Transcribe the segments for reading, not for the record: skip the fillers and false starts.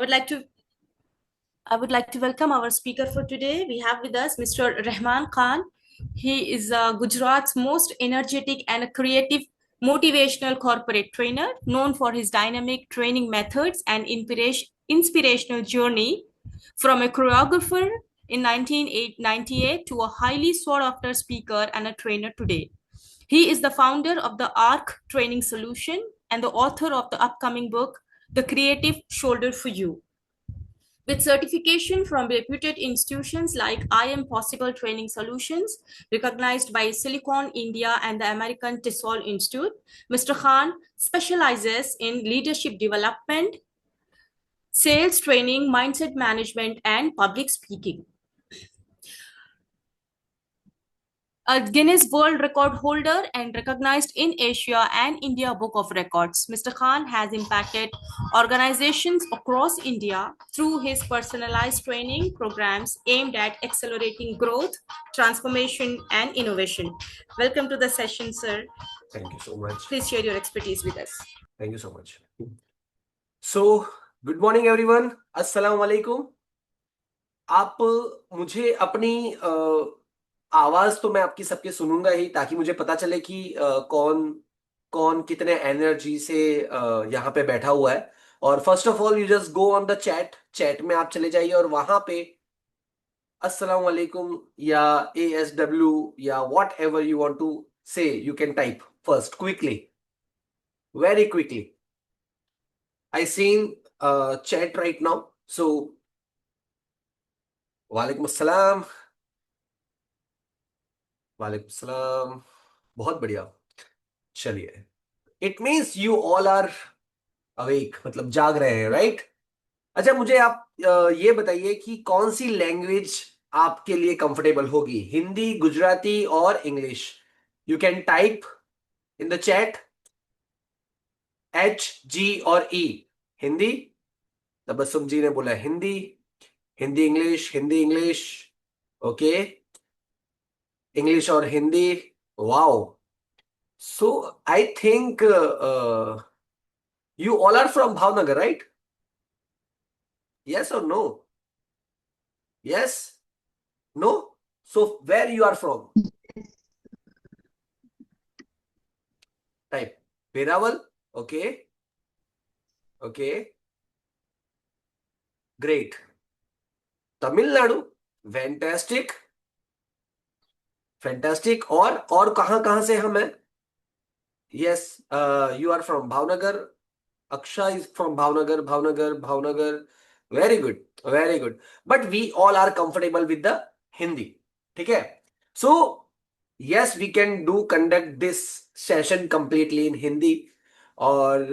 would like to I would like to welcome our speaker for today. We have with us Mr. Rahman Khan. He is Gujarat's most energetic and creative motivational corporate trainer, known for his dynamic training methods and inspirational journey from a choreographer in 1998 to a highly sought after speaker and a trainer today. He is the founder of the ARC Training Solution and the author of the upcoming book, The Creative Shoulder for You. With certification from reputed institutions like I Am Possible Training Solutions, recognized by Silicon India and the American TESOL Institute, Mr. Khan specializes in leadership development, sales training, mindset management, and public speaking. A Guinness World Record holder and recognized in Asia and India Book of Records, Mr. Khan has impacted organizations across India through his personalized training programs aimed at accelerating growth, transformation, and innovation. Welcome to the session, sir. Thank you so much. Please share your expertise with us. Thank you so much. So, good morning everyone. Assalamu alaikum. आप मुझे अपनी आवाज तो मैं आपकी सबके सुनूंगा ही ताकि मुझे पता चले कि कौन कौन कितने एनर्जी से यहाँ पे बैठा हुआ है। और first of all you just go on the chat में आप चले जाइए और वहां पे अस्सलाम वालेकुम या ASW या whatever you want to say you can type first quickly, very quickly. I seen chat right now. So, वालेकुम अस्सलाम, वालेकुम अस्सलाम, बहुत बढ़िया। चलिए, it means you all are awake, मतलब जाग रहे हैं, राइट? अच्छा, मुझे आप ये बताइए कि कौन सी लैंग्वेज आपके लिए कंफर्टेबल होगी, हिंदी, गुजराती और English? You can type in the chat HG और E। हिंदी, तबस्सुम जी ने बोला Hindi, Hindi English, Hindi English, okay, English और Hindi, wow. So I think you all are from Bhavnagar, right? Yes or no? Yes? No? So where you are from? Type Veeraval. Okay. Okay. Great. Tamil Nadu. Fantastic. Fantastic. और कहां से हम हैं? Yes, you are from Bhavnagar. Aksha is from Bhavnagar. Bhavnagar. Very good. Very good. But we all are comfortable with the Hindi. ठीक है? So yes, we can do conduct this session completely in Hindi. और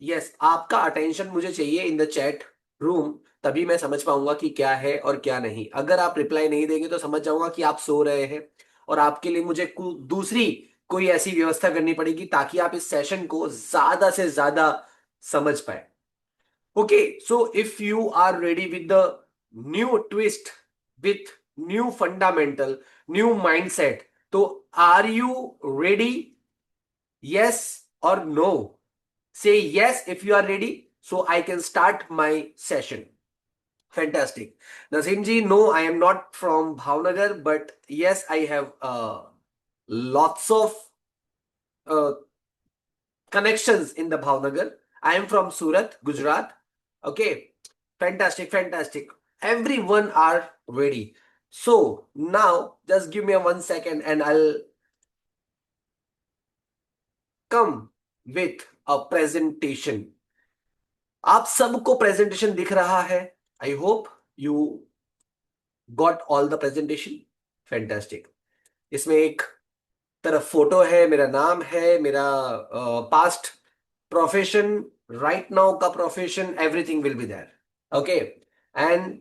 yes, आपका attention मुझे चाहिए इन the chat room, तभी मैं समझ पाऊंगा कि क्या है और क्या नहीं। अगर आप रिप्लाई नहीं देंगे तो समझ जाऊंगा कि आप सो रहे हैं, और आपके लिए मुझे दूसरी कोई ऐसी व्यवस्था करनी पड़ेगी ताकि आप इस सेशन को ज्यादा से ज्यादा समझ पाए। Okay, so if you are ready with the new twist, with new fundamental, new mindset, तो are you ready? Yes or no? Say yes if you are ready, so I can start my session. Fantastic. Naseem ji, no, I am not from Bhavnagar, but yes, I have lots of uh, connections in the Bhavnagar. I am from Surat, Gujarat. Okay, fantastic, fantastic. Everyone are ready. So now just give me a 1 second and I'll come with a presentation. आप सबको presentation दिख रहा है? I hope you got all the presentation. Fantastic. इसमें एक तरफ photo है, मेरा नाम है, मेरा पास्ट प्रोफेशन, राइट नाउ का profession, everything will be there. Okay, and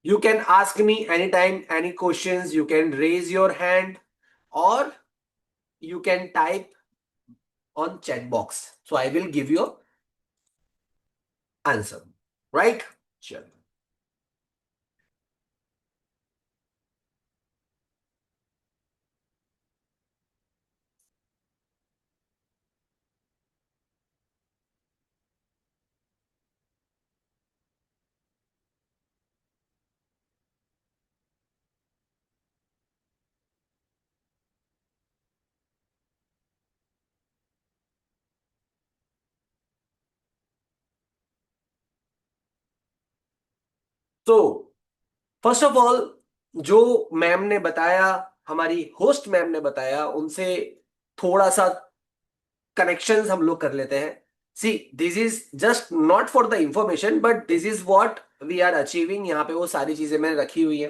you can ask me any time any questions, you can raise your hand और you can type on chat box, so I will give you answer, right? Sure. तो first of all, जो ma'am ने बताया, हमारी host ma'am ने बताया, उनसे थोड़ा सा कनेक्शंस हम लोग कर लेते हैं. See, this is just not for the information, but this is what we are achieving. यहाँ पे वो सारी चीजें मैंने रखी हुई है.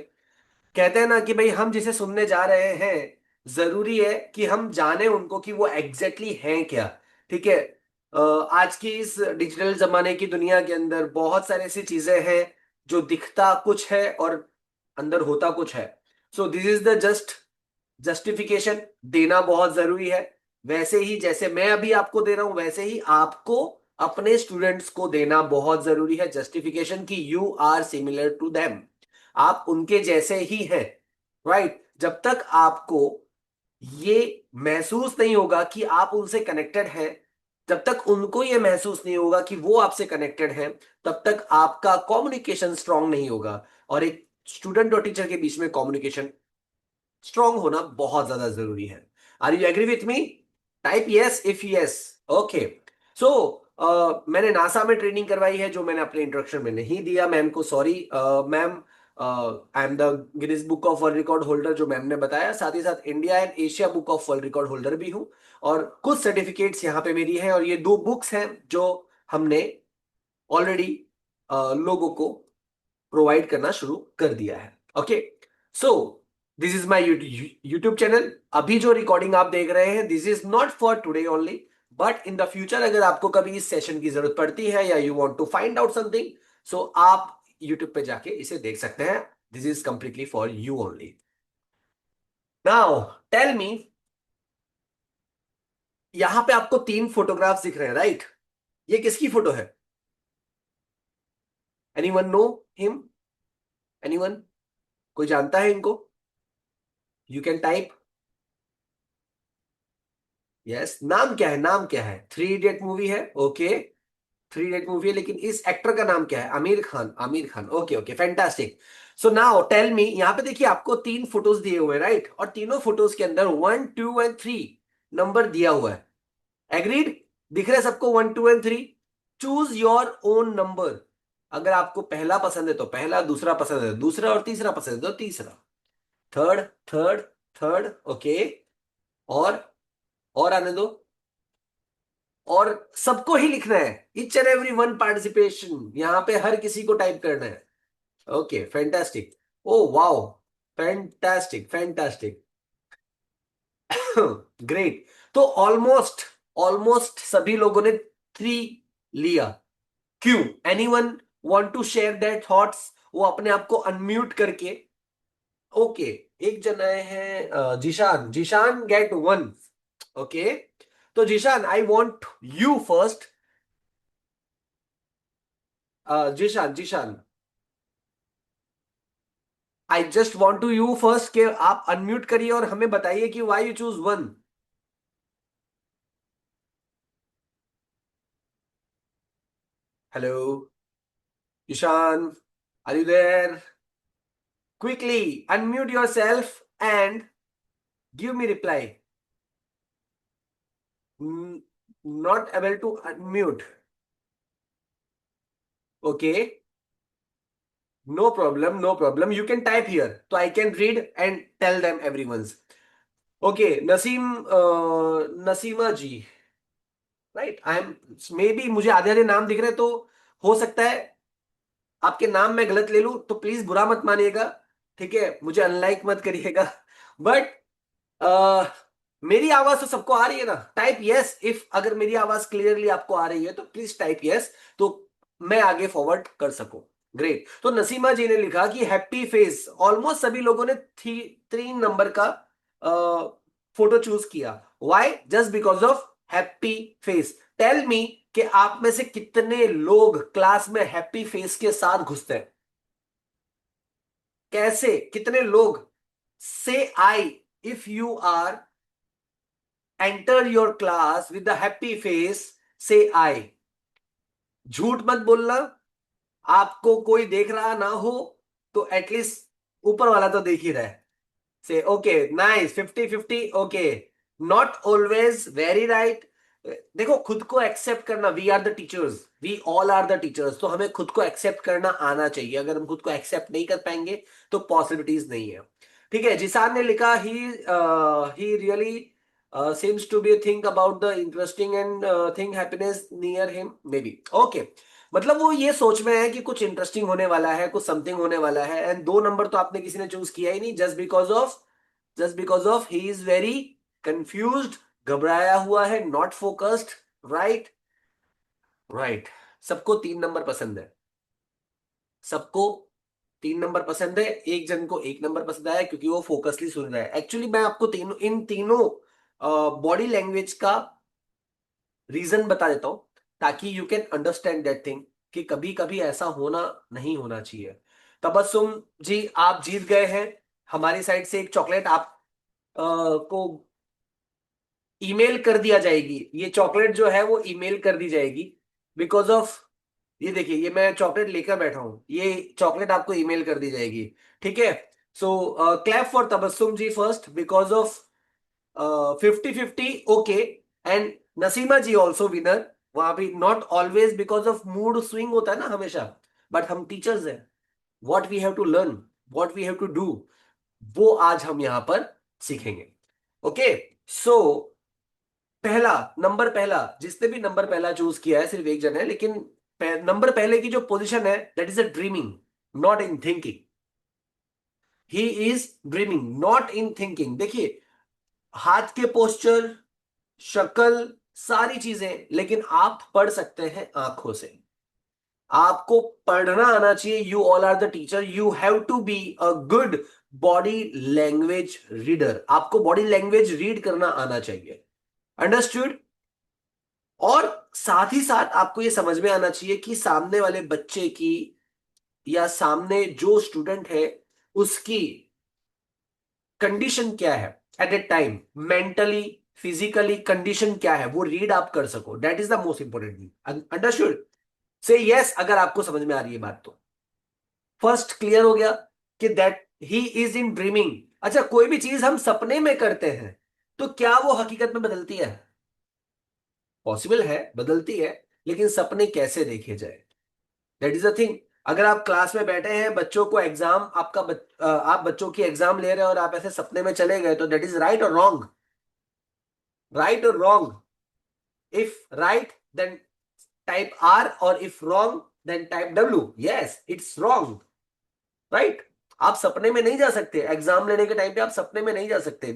कहते हैं ना कि भाई हम जिसे सुनने जा रहे हैं, जरूरी है कि हम जाने उनको कि वो एग्जैक्टली हैं क्या. ठीक है. आज की इस डिजिटल जमाने की दुनिया के अंदर बहुत सारी ऐसी चीजें हैं जो दिखता कुछ है और अंदर होता कुछ है. सो दिस इज द जस्टिफिकेशन देना बहुत जरूरी है. वैसे ही जैसे मैं अभी आपको दे रहा हूं, वैसे ही आपको अपने स्टूडेंट्स को देना बहुत जरूरी है जस्टिफिकेशन कि you are similar to them. आप उनके जैसे ही हैं. राइट. जब तक आपको ये महसूस नहीं होगा कि आप उनसे कनेक्टेड हैं, जब तक उनको ये महसूस नहीं होगा कि वो आपसे कनेक्टेड हैं, तब तक आपका कम्युनिकेशन स्ट्रांग नहीं होगा. और एक स्टूडेंट और टीचर के बीच में कम्युनिकेशन स्ट्रांग होना बहुत ज्यादा जरूरी है. Are you agree with me? Type yes if yes. Okay. So मैंने नासा में ट्रेनिंग करवाई है, जो मैंने अपने इंट्रोडक्शन में नहीं दिया मैम को. Sorry ma'am. I am the Guinness book of world record holder, जो मैम ने बताया. साथ ही साथ India and Asia book of world record holder भी हूं. और कुछ सर्टिफिकेट्स यहाँ पे मेरी हैं, और ये 2 बुक्स हैं जो हमने ऑलरेडी लोगों को प्रोवाइड करना शुरू कर दिया है. Okay. So this is my YouTube channel. अभी जो रिकॉर्डिंग आप देख रहे हैं, this is not for today only, but in the future अगर आपको कभी इस सेशन की जरूरत पड़ती है या you want to find out something, so आप यूट्यूब पे जाके इसे देख सकते हैं. This is completely for you only. Now tell me, यहां पे आपको 3 फोटोग्राफ्स दिख रहे हैं, राइट? ये किसकी फोटो है? Anyone know him? एनीवन? कोई जानता है इनको? You can type. यस. नाम क्या है? नाम क्या है? थ्री इडियट मूवी है. ओके. थ्री इडियट मूवी है, लेकिन इस एक्टर का नाम क्या है? Aamir Khan. Aamir Khan. Okay okay, fantastic. So now tell me, यहाँ पे देखिए आपको 3 फोटोज दिए हुए हैं, राइट? और तीनों फोटोज के अंदर 1, 2 एंड 3 नंबर दिया हुआ है. एग्रीड? दिख रहे हैं सबको 1, 2 and 3? Choose your own number. अगर आपको पहला पसंद है तो पहला, दूसरा पसंद है तो दूसरा, और तीसरा पसंद है तो तीसरा. Third, third, third. ओके. और और आने दो. और सबको ही लिखना है. Each and every one participation. यहां पे हर किसी को टाइप करना है. Okay, fantastic. Oh wow, fantastic fantastic. Great. तो ऑलमोस्ट ऑलमोस्ट सभी लोगों ने 3 लिया. क्यों? Anyone want to share their thoughts? वो अपने आप को अनम्यूट करके. ओके. एक जन आए हैं, जिशान. जिशान गेट 1. ओके. तो Zeeshan, I want you first. Zeeshan, Zeeshan, I just want to you first के आप अनम्यूट करिए और हमें बताइए कि why you choose 1. Hello Ishan, are you there? Quickly unmute yourself and give me reply. Not able to unmute. Okay. No problem, no problem. You can type here तो I can read and tell them everyone's. Okay. Naseem, Naseema ji. Right. I M may be मुझे आधे आधे नाम दिख रहे, तो हो सकता है आपके नाम मैं गलत ले लूं, तो प्लीज बुरा मत मानिएगा. ठीक है, मुझे अनलाइक मत करिएगा. बट मेरी आवाज तो सबको आ रही है ना? टाइप यस इफ अगर मेरी आवाज क्लियरली आपको आ रही है, तो प्लीज टाइप यस, तो मैं आगे फॉरवर्ड कर सकूं. ग्रेट. तो नसीमा जी ने लिखा कि हैप्पी फेस. ऑलमोस्ट सभी लोगों ने 3 नंबर का फोटो चूज किया. Why? Just because of happy face. Tell me कि आप में से कितने लोग क्लास में हैप्पी फेस के साथ घुसते हैं? कैसे? कितने लोग? Say I if you are enter your class with the happy face. Say I. झूठ मत बोलना. आपको कोई देख रहा ना हो तो एटलीस्ट ऊपर वाला तो देख ही रहा है. से okay, nice. 50-50. Okay. Not always very right. देखो, खुद को एक्सेप्ट करना, we are the teachers, we all are the teachers, तो हमें खुद को एक्सेप्ट करना आना चाहिए। अगर हम खुद को एक्सेप्ट नहीं कर पाएंगे तो पॉसिबिलिटीज नहीं है। ठीक है, जिसान ने लिखा, he really seems to be think about the interesting and think happiness near him maybe, okay। मतलब वो ये सोच में है कि कुछ इंटरेस्टिंग होने वाला है, कुछ समथिंग होने वाला है। एंड 2 नंबर तो आपने किसी ने चूज किया ही नहीं, just because of he is very confused, घबराया हुआ है, नॉट फोकस्ड। Right, right. सबको 3 नंबर पसंद है, सबको 3 नंबर पसंद है। एक जन को 1 नंबर पसंद आया क्योंकि वो फोकसली सुन रहा है। एक्चुअली मैं आपको इन तीनों बॉडी लैंग्वेज का रीजन बता देता हूं, ताकि you can understand that thing, कि कभी कभी ऐसा होना नहीं होना चाहिए। तबस्सुम जी, आप जीत गए हैं हमारी साइड से एक चॉकलेट। आप को ईमेल कर दिया जाएगी, ये चॉकलेट जो है वो ईमेल कर दी जाएगी, बिकॉज ऑफ, ये देखिए, ये मैं चॉकलेट लेकर बैठा हूं, ये चॉकलेट आपको ईमेल कर दी जाएगी। ठीक है, so clap for Tabassum ji first, because of 50-50, okay. And Naseema ji also winner, वहां भी not always because of mood swing होता है ना हमेशा, बट हम टीचर्स हैं, what we have to learn, what we have to do, वो आज हम यहां पर सीखेंगे। ओके, सो पहला जिसने भी नंबर पहला चूज किया है सिर्फ एक जन है, लेकिन नंबर पहले की जो पोजीशन है, that is a dreaming, not in thinking. He is dreaming not in thinking. देखिए, हाथ के पोस्चर, शक्ल, सारी चीजें, लेकिन आप पढ़ सकते हैं आंखों से। आपको पढ़ना आना चाहिए। You all are the teacher, you have to be a good body language reader. आपको बॉडी लैंग्वेज रीड करना आना चाहिए, अंडरस्टूड। और साथ ही साथ आपको यह समझ में आना चाहिए कि सामने वाले बच्चे की, या सामने जो स्टूडेंट है, उसकी कंडीशन क्या है at a time, mentally, physically condition क्या है, वो रीड आप कर सको। That is the most important thing, understood. Say yes अगर आपको समझ में आ रही है बात तो। फर्स्ट क्लियर हो गया कि that he is in dreaming. अच्छा, कोई भी चीज हम सपने में करते हैं तो क्या वो हकीकत में बदलती है? पॉसिबल है, बदलती है, लेकिन सपने कैसे देखे जाए, दैट इज अ थिंग। अगर आप क्लास में बैठे हैं, बच्चों को एग्जाम, आप बच्चों की एग्जाम ले रहे हो और आप ऐसे सपने में चले गए, तो दैट इज राइट और रॉन्ग? राइट और wrong? If right, then type R, और if wrong, then type W. Yes, it's wrong, right. आप सपने में नहीं जा सकते, एग्जाम लेने के टाइम पे आप सपने में नहीं जा सकते।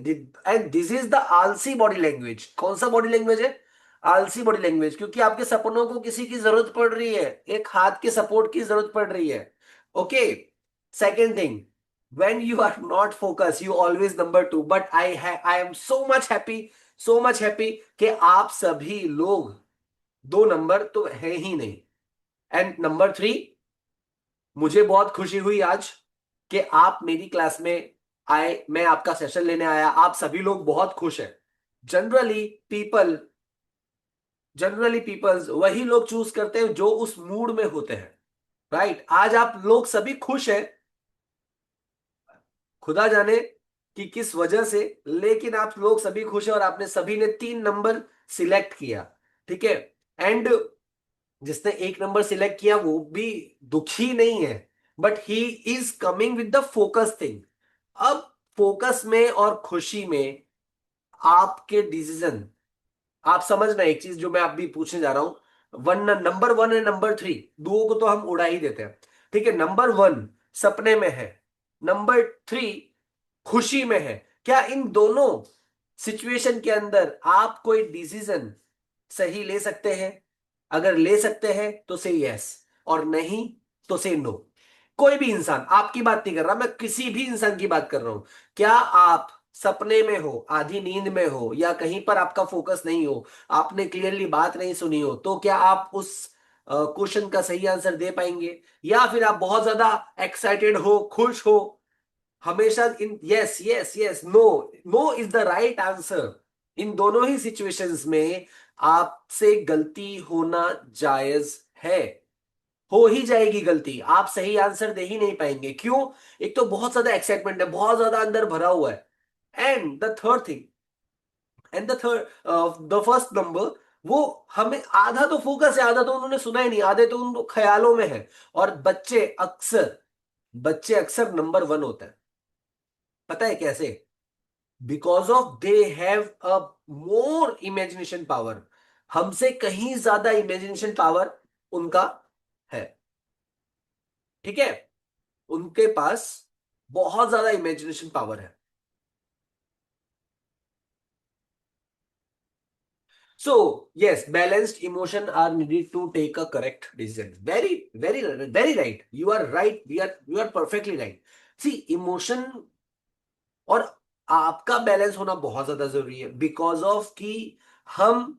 एंड दिस इज द आलसी बॉडी लैंग्वेज। कौन सा बॉडी लैंग्वेज है? आलसी बॉडी लैंग्वेज, क्योंकि आपके सपनों को किसी की जरूरत पड़ रही है, एक हाथ के सपोर्ट की जरूरत पड़ रही है। Okay, second thing, when you are not focused you always number 2, but I am so much happy कि आप सभी लोग 2 नंबर तो है ही नहीं। एंड नंबर 3, मुझे बहुत खुशी हुई आज कि आप मेरी क्लास में आए, मैं आपका सेशन लेने आया, आप सभी लोग बहुत खुश हैं। जनरली पीपल जनरली पीपल्स वही लोग चूज करते हैं जो उस मूड में होते हैं। राइट, आज आप लोग सभी खुश हैं, खुदा जाने कि किस वजह से, लेकिन आप लोग सभी खुश हैं और आपने सभी ने 3 नंबर सिलेक्ट किया। ठीक है, एंड जिसने 1 नंबर सिलेक्ट किया वो भी दुखी नहीं है, but he is coming with the focus thing. अब फोकस में और खुशी में आपके डिसीजन, आप समझना एक चीज जो मैं अभी पूछने जा रहा हूं। नंबर 1 एंड नंबर 3, दो को तो हम उड़ा ही देते हैं। ठीक है, नंबर 1 सपने में है, नंबर 3 खुशी में है। क्या इन दोनों सिचुएशन के अंदर आप कोई डिसीजन सही ले सकते हैं? अगर ले सकते हैं तो से यस, और नहीं तो से नो। कोई भी इंसान, आपकी बात नहीं कर रहा मैं, किसी भी इंसान की बात कर रहा हूं। क्या आप सपने में हो, आधी नींद में हो, या कहीं पर आपका फोकस नहीं हो, आपने क्लियरली बात नहीं सुनी हो, तो क्या आप उस क्वेश्चन का सही आंसर दे पाएंगे? या फिर आप बहुत ज्यादा एक्साइटेड हो, खुश हो, हमेशा in yes yes yes, no, no is the right answer. इन दोनों ही सिचुएशंस में आपसे गलती होना जायज है, हो ही जाएगी गलती, आप सही आंसर दे ही नहीं पाएंगे। क्यों? एक तो बहुत ज्यादा एक्साइटमेंट है, बहुत ज्यादा अंदर भरा हुआ है। And the third thing, and the first number, वो हमें आधा तो फोकस है, आधा तो उन्होंने सुना ही नहीं, आधे तो उन ख्यालों में है। और बच्चे अक्सर नंबर वन होते हैं। पता है कैसे? Because of they have a more imagination power. हमसे कहीं ज्यादा इमेजिनेशन पावर उनका है। ठीक है, उनके पास बहुत ज्यादा इमेजिनेशन पावर है। So, yes, balanced emotion are needed to take a correct decision. Very right. You are right. You are perfectly right. See, emotion और आपका बैलेंस होना बहुत ज्यादा जरूरी है, बिकॉज ऑफ कि हम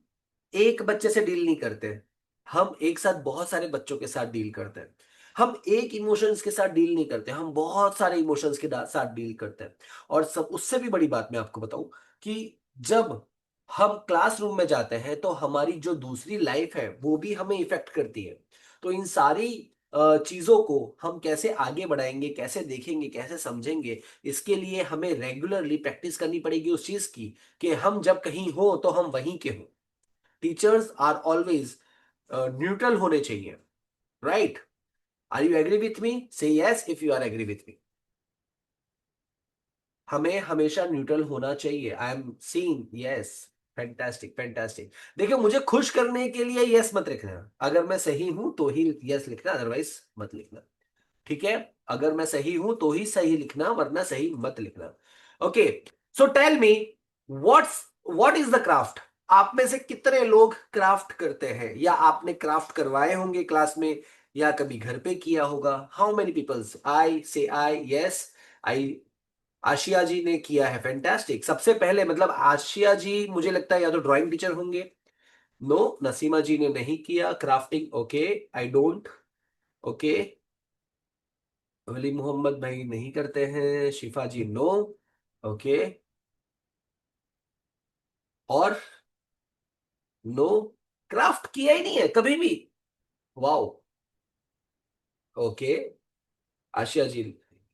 एक बच्चे से डील नहीं करते, हम एक साथ बहुत सारे बच्चों के साथ डील करते हैं। हम एक इमोशंस के साथ डील नहीं करते, हम बहुत सारे इमोशंस के साथ डील करते हैं। और सब उससे भी बड़ी बात मैं आपको बताऊं कि जब हम क्लासरूम में जाते हैं तो हमारी जो दूसरी लाइफ है वो भी हमें इफेक्ट करती है। तो इन सारी चीजों को हम कैसे आगे बढ़ाएंगे, कैसे देखेंगे, कैसे समझेंगे, इसके लिए हमें रेगुलरली प्रैक्टिस करनी पड़ेगी उस चीज की, कि हम जब कहीं हो तो हम वहीं के हो। टीचर्स आर ऑलवेज न्यूट्रल होने चाहिए, right? Are you agree with me? Say yes if you are agree with me. हमें हमेशा न्यूट्रल होना चाहिए। I am seeing yes. Fantastic fantastic. देखिए, मुझे खुश करने के लिए यस मत लिखना। अगर मैं सही हूं तो ही यस लिखना, अदरवाइज मत लिखना। ठीक है? अगर मैं सही हूं तो ही सही लिखना, वरना सही मत लिखना। Okay, so tell me, what is the craft? आप में से कितने लोग क्राफ्ट करते हैं, या आपने क्राफ्ट करवाए होंगे क्लास में, या कभी घर पे किया होगा? How many peoples? आई से आई यस। आई आशिया जी ने किया है, फैंटास्टिक। सबसे पहले मतलब आशिया जी मुझे लगता है या तो ड्राइंग टीचर होंगे। नो, नसीमा जी ने नहीं किया crafting. Okay, I don't. Okay, Wali Mohammad भाई नहीं करते हैं, शिफा जी नो। ओके, और नो, क्राफ्ट किया ही नहीं है कभी भी। Wow. Okay, Asiya ji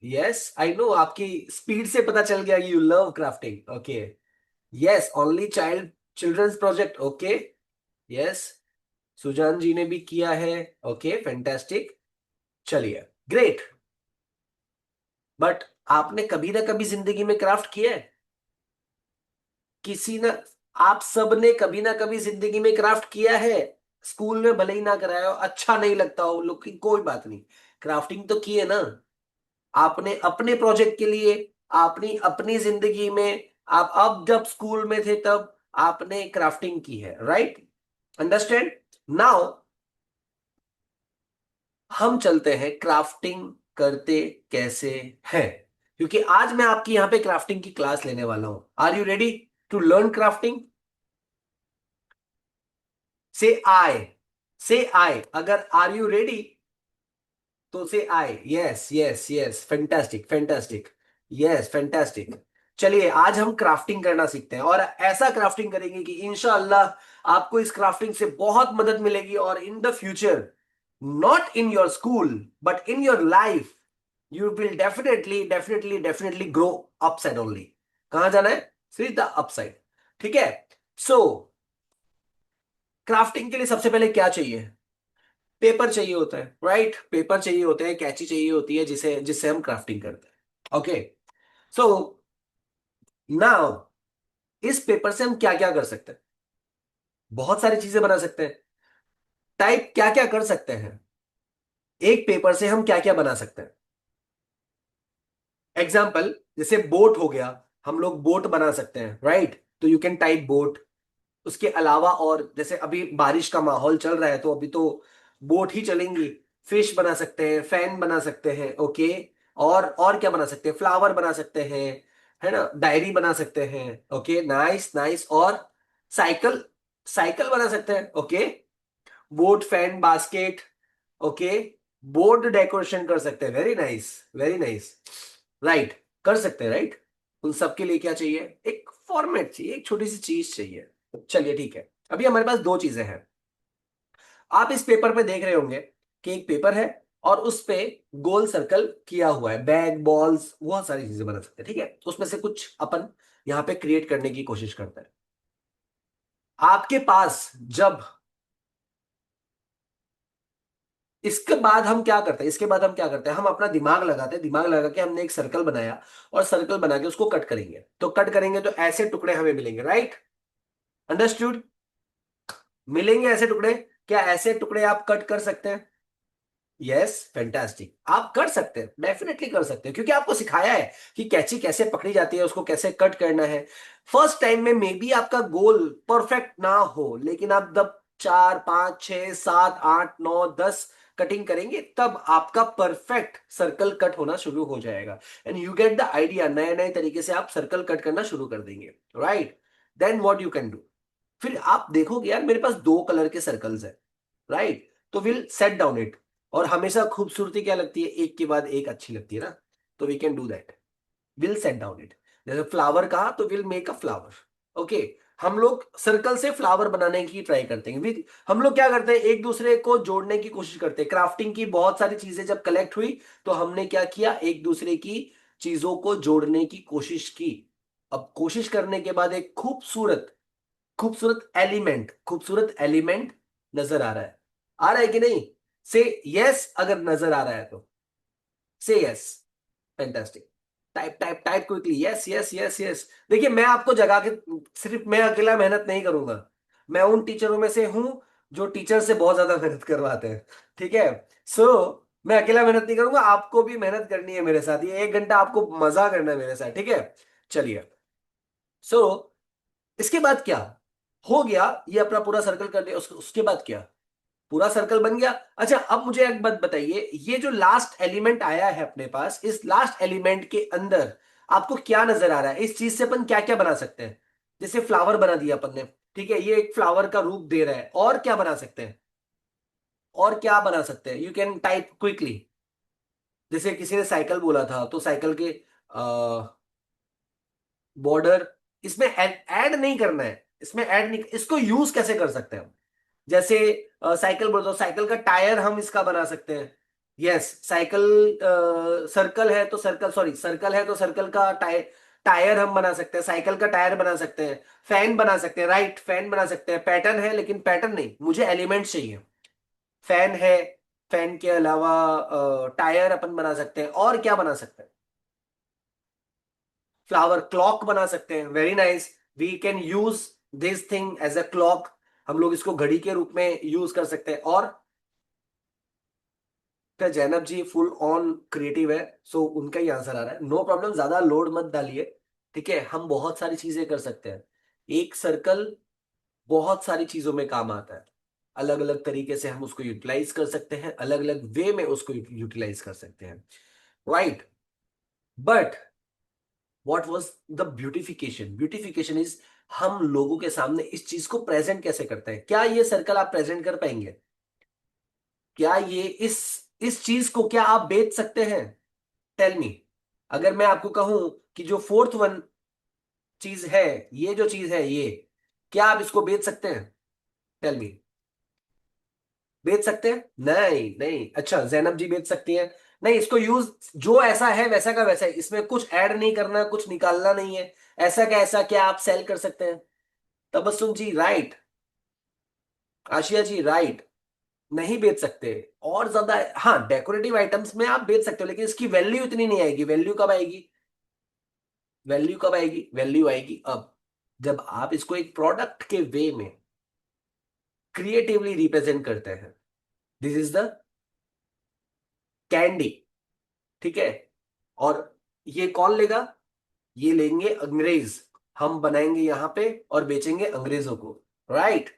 yes, I know, आपकी स्पीड से पता चल गया you love crafting. Okay, yes, only children's project. Okay, yes, Suzan ji ने भी किया है। Okay, fantastic. चलिए, ग्रेट। बट आपने कभी ना कभी जिंदगी में क्राफ्ट किया है? किसी ना आप सब ने कभी ना कभी जिंदगी में क्राफ्ट किया है। स्कूल में भले ही ना कराया हो, अच्छा नहीं लगता हो, लेकिन कोई बात नहीं, क्राफ्टिंग तो की है ना आपने अपने प्रोजेक्ट के लिए, आपने अपनी जिंदगी में। आप अब जब स्कूल में थे तब आपने क्राफ्टिंग की है, राइट? अंडरस्टैंड? नाउ हम चलते हैं क्राफ्टिंग करते कैसे हैं, क्योंकि आज मैं आपकी यहां पे क्राफ्टिंग की क्लास लेने वाला हूं। Are you ready to learn crafting? Say I, से आई, अगर आर यू रेडी तो say aye yes yes yes, fantastic fantastic, yes fantastic. चलिए, आज हम क्राफ्टिंग करना सीखते हैं, और ऐसा क्राफ्टिंग करेंगे कि इंशाअल्लाह आपको इस क्राफ्टिंग से बहुत मदद मिलेगी, और in the future, not in your school but in your life, you will definitely definitely definitely grow upside only. कहां जाना है? सीधा अपसाइड। ठीक है? सो क्राफ्टिंग के लिए सबसे पहले क्या चाहिए? पेपर चाहिए होता है, राइट? पेपर चाहिए होते हैं, कैंची चाहिए होती है, जिसे जिससे हम क्राफ्टिंग करते हैं। ओके, सो नाउ इस पेपर से हम क्या क्या कर सकते हैं? बहुत सारी चीजें बना सकते हैं। टाइप क्या क्या कर सकते हैं? एक पेपर से हम क्या क्या बना सकते हैं? एग्जाम्पल, जैसे बोट हो गया, हम लोग बोट बना सकते हैं, राइट? तो यू कैन टाइप बोट। उसके अलावा, और जैसे अभी बारिश का माहौल चल रहा है तो अभी तो बोट ही चलेंगी। फिश बना सकते हैं, फैन बना सकते हैं। ओके, और क्या बना सकते हैं? फ्लावर बना सकते हैं, है ना? डायरी बना सकते हैं। Okay, nice nice. और साइकिल, साइकिल बना सकते हैं। Okay, boat, fan, basket. Okay, board decoration कर सकते हैं। Very nice, very nice, right? कर सकते हैं, राइट? उन सबके लिए क्या चाहिए? एक फॉर्मेट चाहिए, एक छोटी सी चीज चाहिए। चलिए, ठीक है, अभी हमारे पास दो चीजें हैं। आप इस पेपर पे देख रहे होंगे कि एक पेपर है, और उस पे गोल सर्कल किया हुआ है, बैग, बॉल्स, बहुत सारी चीजें बना सकते हैं। ठीक है, उसमें से कुछ अपन यहाँ पे क्रिएट करने की कोशिश करते हैं। आपके पास जब, इसके बाद हम क्या करते हैं, इसके बाद हम क्या करते हैं, हम अपना दिमाग लगाते हैं, दिमाग लगा के हमने एक सर्कल बनाया और सर्कल बना के उसको कट करेंगे, तो कट करेंगे तो ऐसे टुकड़े हमें मिलेंगे, राइट? अंडरस्टूड? मिलेंगे ऐसे टुकड़े। क्या ऐसे टुकड़े आप कट कर सकते हैं? यस, फैंटास्टिक, आप कर सकते हैं, डेफिनेटली कर सकते हैं, क्योंकि आपको सिखाया है कि कैंची कैसे पकड़ी जाती है, उसको कैसे कट करना है। फर्स्ट टाइम में मे बी आपका गोल परफेक्ट ना हो, लेकिन आप जब 4 5 6 7 8 9 10 कटिंग करेंगे तब आपका परफेक्ट सर्कल कट होना शुरू हो जाएगा, and you get the idea, नए नए तरीके से आप सर्कल कट करना शुरू कर देंगे, right? Then what you can do, फिर आप देखोगे यार मेरे पास 2 कलर के सर्कल्स है, राइट? तो विल सेट डाउन इट। और हमेशा खूबसूरती क्या लगती है, एक के बाद एक अच्छी लगती है ना, तो we can do that, will set down it. जैसे फ्लावर कहा तो will make a flower, okay? हम लोग सर्कल से फ्लावर बनाने की ट्राई करते हैं, हम लोग क्या करते हैं, एक दूसरे को जोड़ने की कोशिश करते हैं, क्राफ्टिंग की बहुत सारी चीजें जब कलेक्ट हुई तो हमने क्या किया, एक दूसरे की चीजों को जोड़ने की कोशिश की। अब कोशिश करने के बाद एक खूबसूरत खूबसूरत एलिमेंट नजर आ रहा है, आ रहा है कि नहीं? से यस, अगर नजर आ रहा है तो से yes, fantastic. Type type type quickly, yes yes yes yes. देखिए मैं आपको जगा के सिर्फ मैं अकेला मेहनत नहीं करूंगा, मैं उन टीचरों में से हूं जो टीचर से बहुत ज्यादा मेहनत करवाते हैं, ठीक है? सो मैं अकेला मेहनत नहीं करूंगा, आपको भी मेहनत करनी है मेरे साथ, ये 1 घंटा आपको मजा करना है मेरे साथ, ठीक है? चलिए, सो इसके बाद क्या हो गया, ये अपना पूरा सर्कल कर लिया, उसके बाद क्या, पूरा सर्कल बन गया। अच्छा, अब मुझे एक बात बताइए, ये जो लास्ट एलिमेंट आया है अपने पास, इस लास्ट एलिमेंट के अंदर आपको क्या नजर आ रहा है, इस चीज से अपन क्या क्या बना सकते हैं? जैसे फ्लावर बना दिया अपन ने, ठीक है, ये एक फ्लावर का रूप दे रहा है, और क्या बना सकते हैं, और क्या बना सकते हैं, यू कैन टाइप क्विकली। जैसे किसी ने साइकिल बोला था, तो साइकिल के बॉर्डर, इसमें ऐड नहीं करना है, इसमें ऐड नहीं, इसको यूज कैसे कर सकते हैं हम? जैसे साइकिल बोलते हो, साइकिल का टायर हम इसका बना सकते हैं। यस, साइकिल सर्कल है तो सर्कल, सॉरी सर्कल है तो सर्कल का टायर, टायर हम बना सकते हैं, साइकिल का टायर बना सकते हैं, फैन बना सकते हैं, राइट, फैन बना सकते हैं। पैटर्न है, लेकिन पैटर्न नहीं, मुझे एलिमेंट चाहिए। फैन है, फैन के अलावा टायर अपन बना सकते हैं, और क्या बना सकते हैं? फ्लावर क्लॉक बना सकते हैं, very nice, we can use this thing as a clock, हम लोग इसको घड़ी के रूप में यूज कर सकते हैं। और क्या, जैनब जी फुल ऑन क्रिएटिव है, सो उनका ही आंसर आ रहा है, नो प्रॉब्लम, ज्यादा लोड मत डालिए, ठीक है? हम बहुत सारी चीजें कर सकते हैं, एक सर्कल बहुत सारी चीजों में काम आता है, अलग अलग तरीके से हम उसको यूटिलाइज कर सकते हैं, अलग अलग वे में उसको यूटिलाइज कर सकते हैं, right? But what was the beautification, beautification is हम लोगों के सामने इस चीज को प्रेजेंट कैसे करते हैं। क्या ये सर्कल आप प्रेजेंट कर पाएंगे? क्या ये इस चीज को क्या आप बेच सकते हैं? Tell me. अगर मैं आपको कहूं कि जो फोर्थ वन चीज है, ये जो चीज है ये, क्या आप इसको बेच सकते हैं? Tell me. बेच सकते हैं? नहीं नहीं, अच्छा जैनब जी बेच सकती हैं। नहीं, इसको यूज जो ऐसा है वैसा का वैसा है, इसमें कुछ ऐड नहीं करना, कुछ निकालना नहीं है, ऐसा का ऐसा क्या आप सेल कर सकते हैं? तबस्सुम जी राइट, आशिया जी राइट, नहीं बेच सकते। और ज्यादा, हाँ डेकोरेटिव आइटम्स में आप बेच सकते हो, लेकिन इसकी वैल्यू इतनी नहीं आएगी। वैल्यू कब आएगी? वैल्यू कब आएगी? वैल्यू आएगी अब जब आप इसको एक प्रोडक्ट के वे में क्रिएटिवली रिप्रेजेंट करते हैं। दिस इज द कैंडी, ठीक है? और ये कौन लेगा? ये लेंगे अंग्रेज, हम बनाएंगे यहां पे और बेचेंगे अंग्रेजों को, राइट?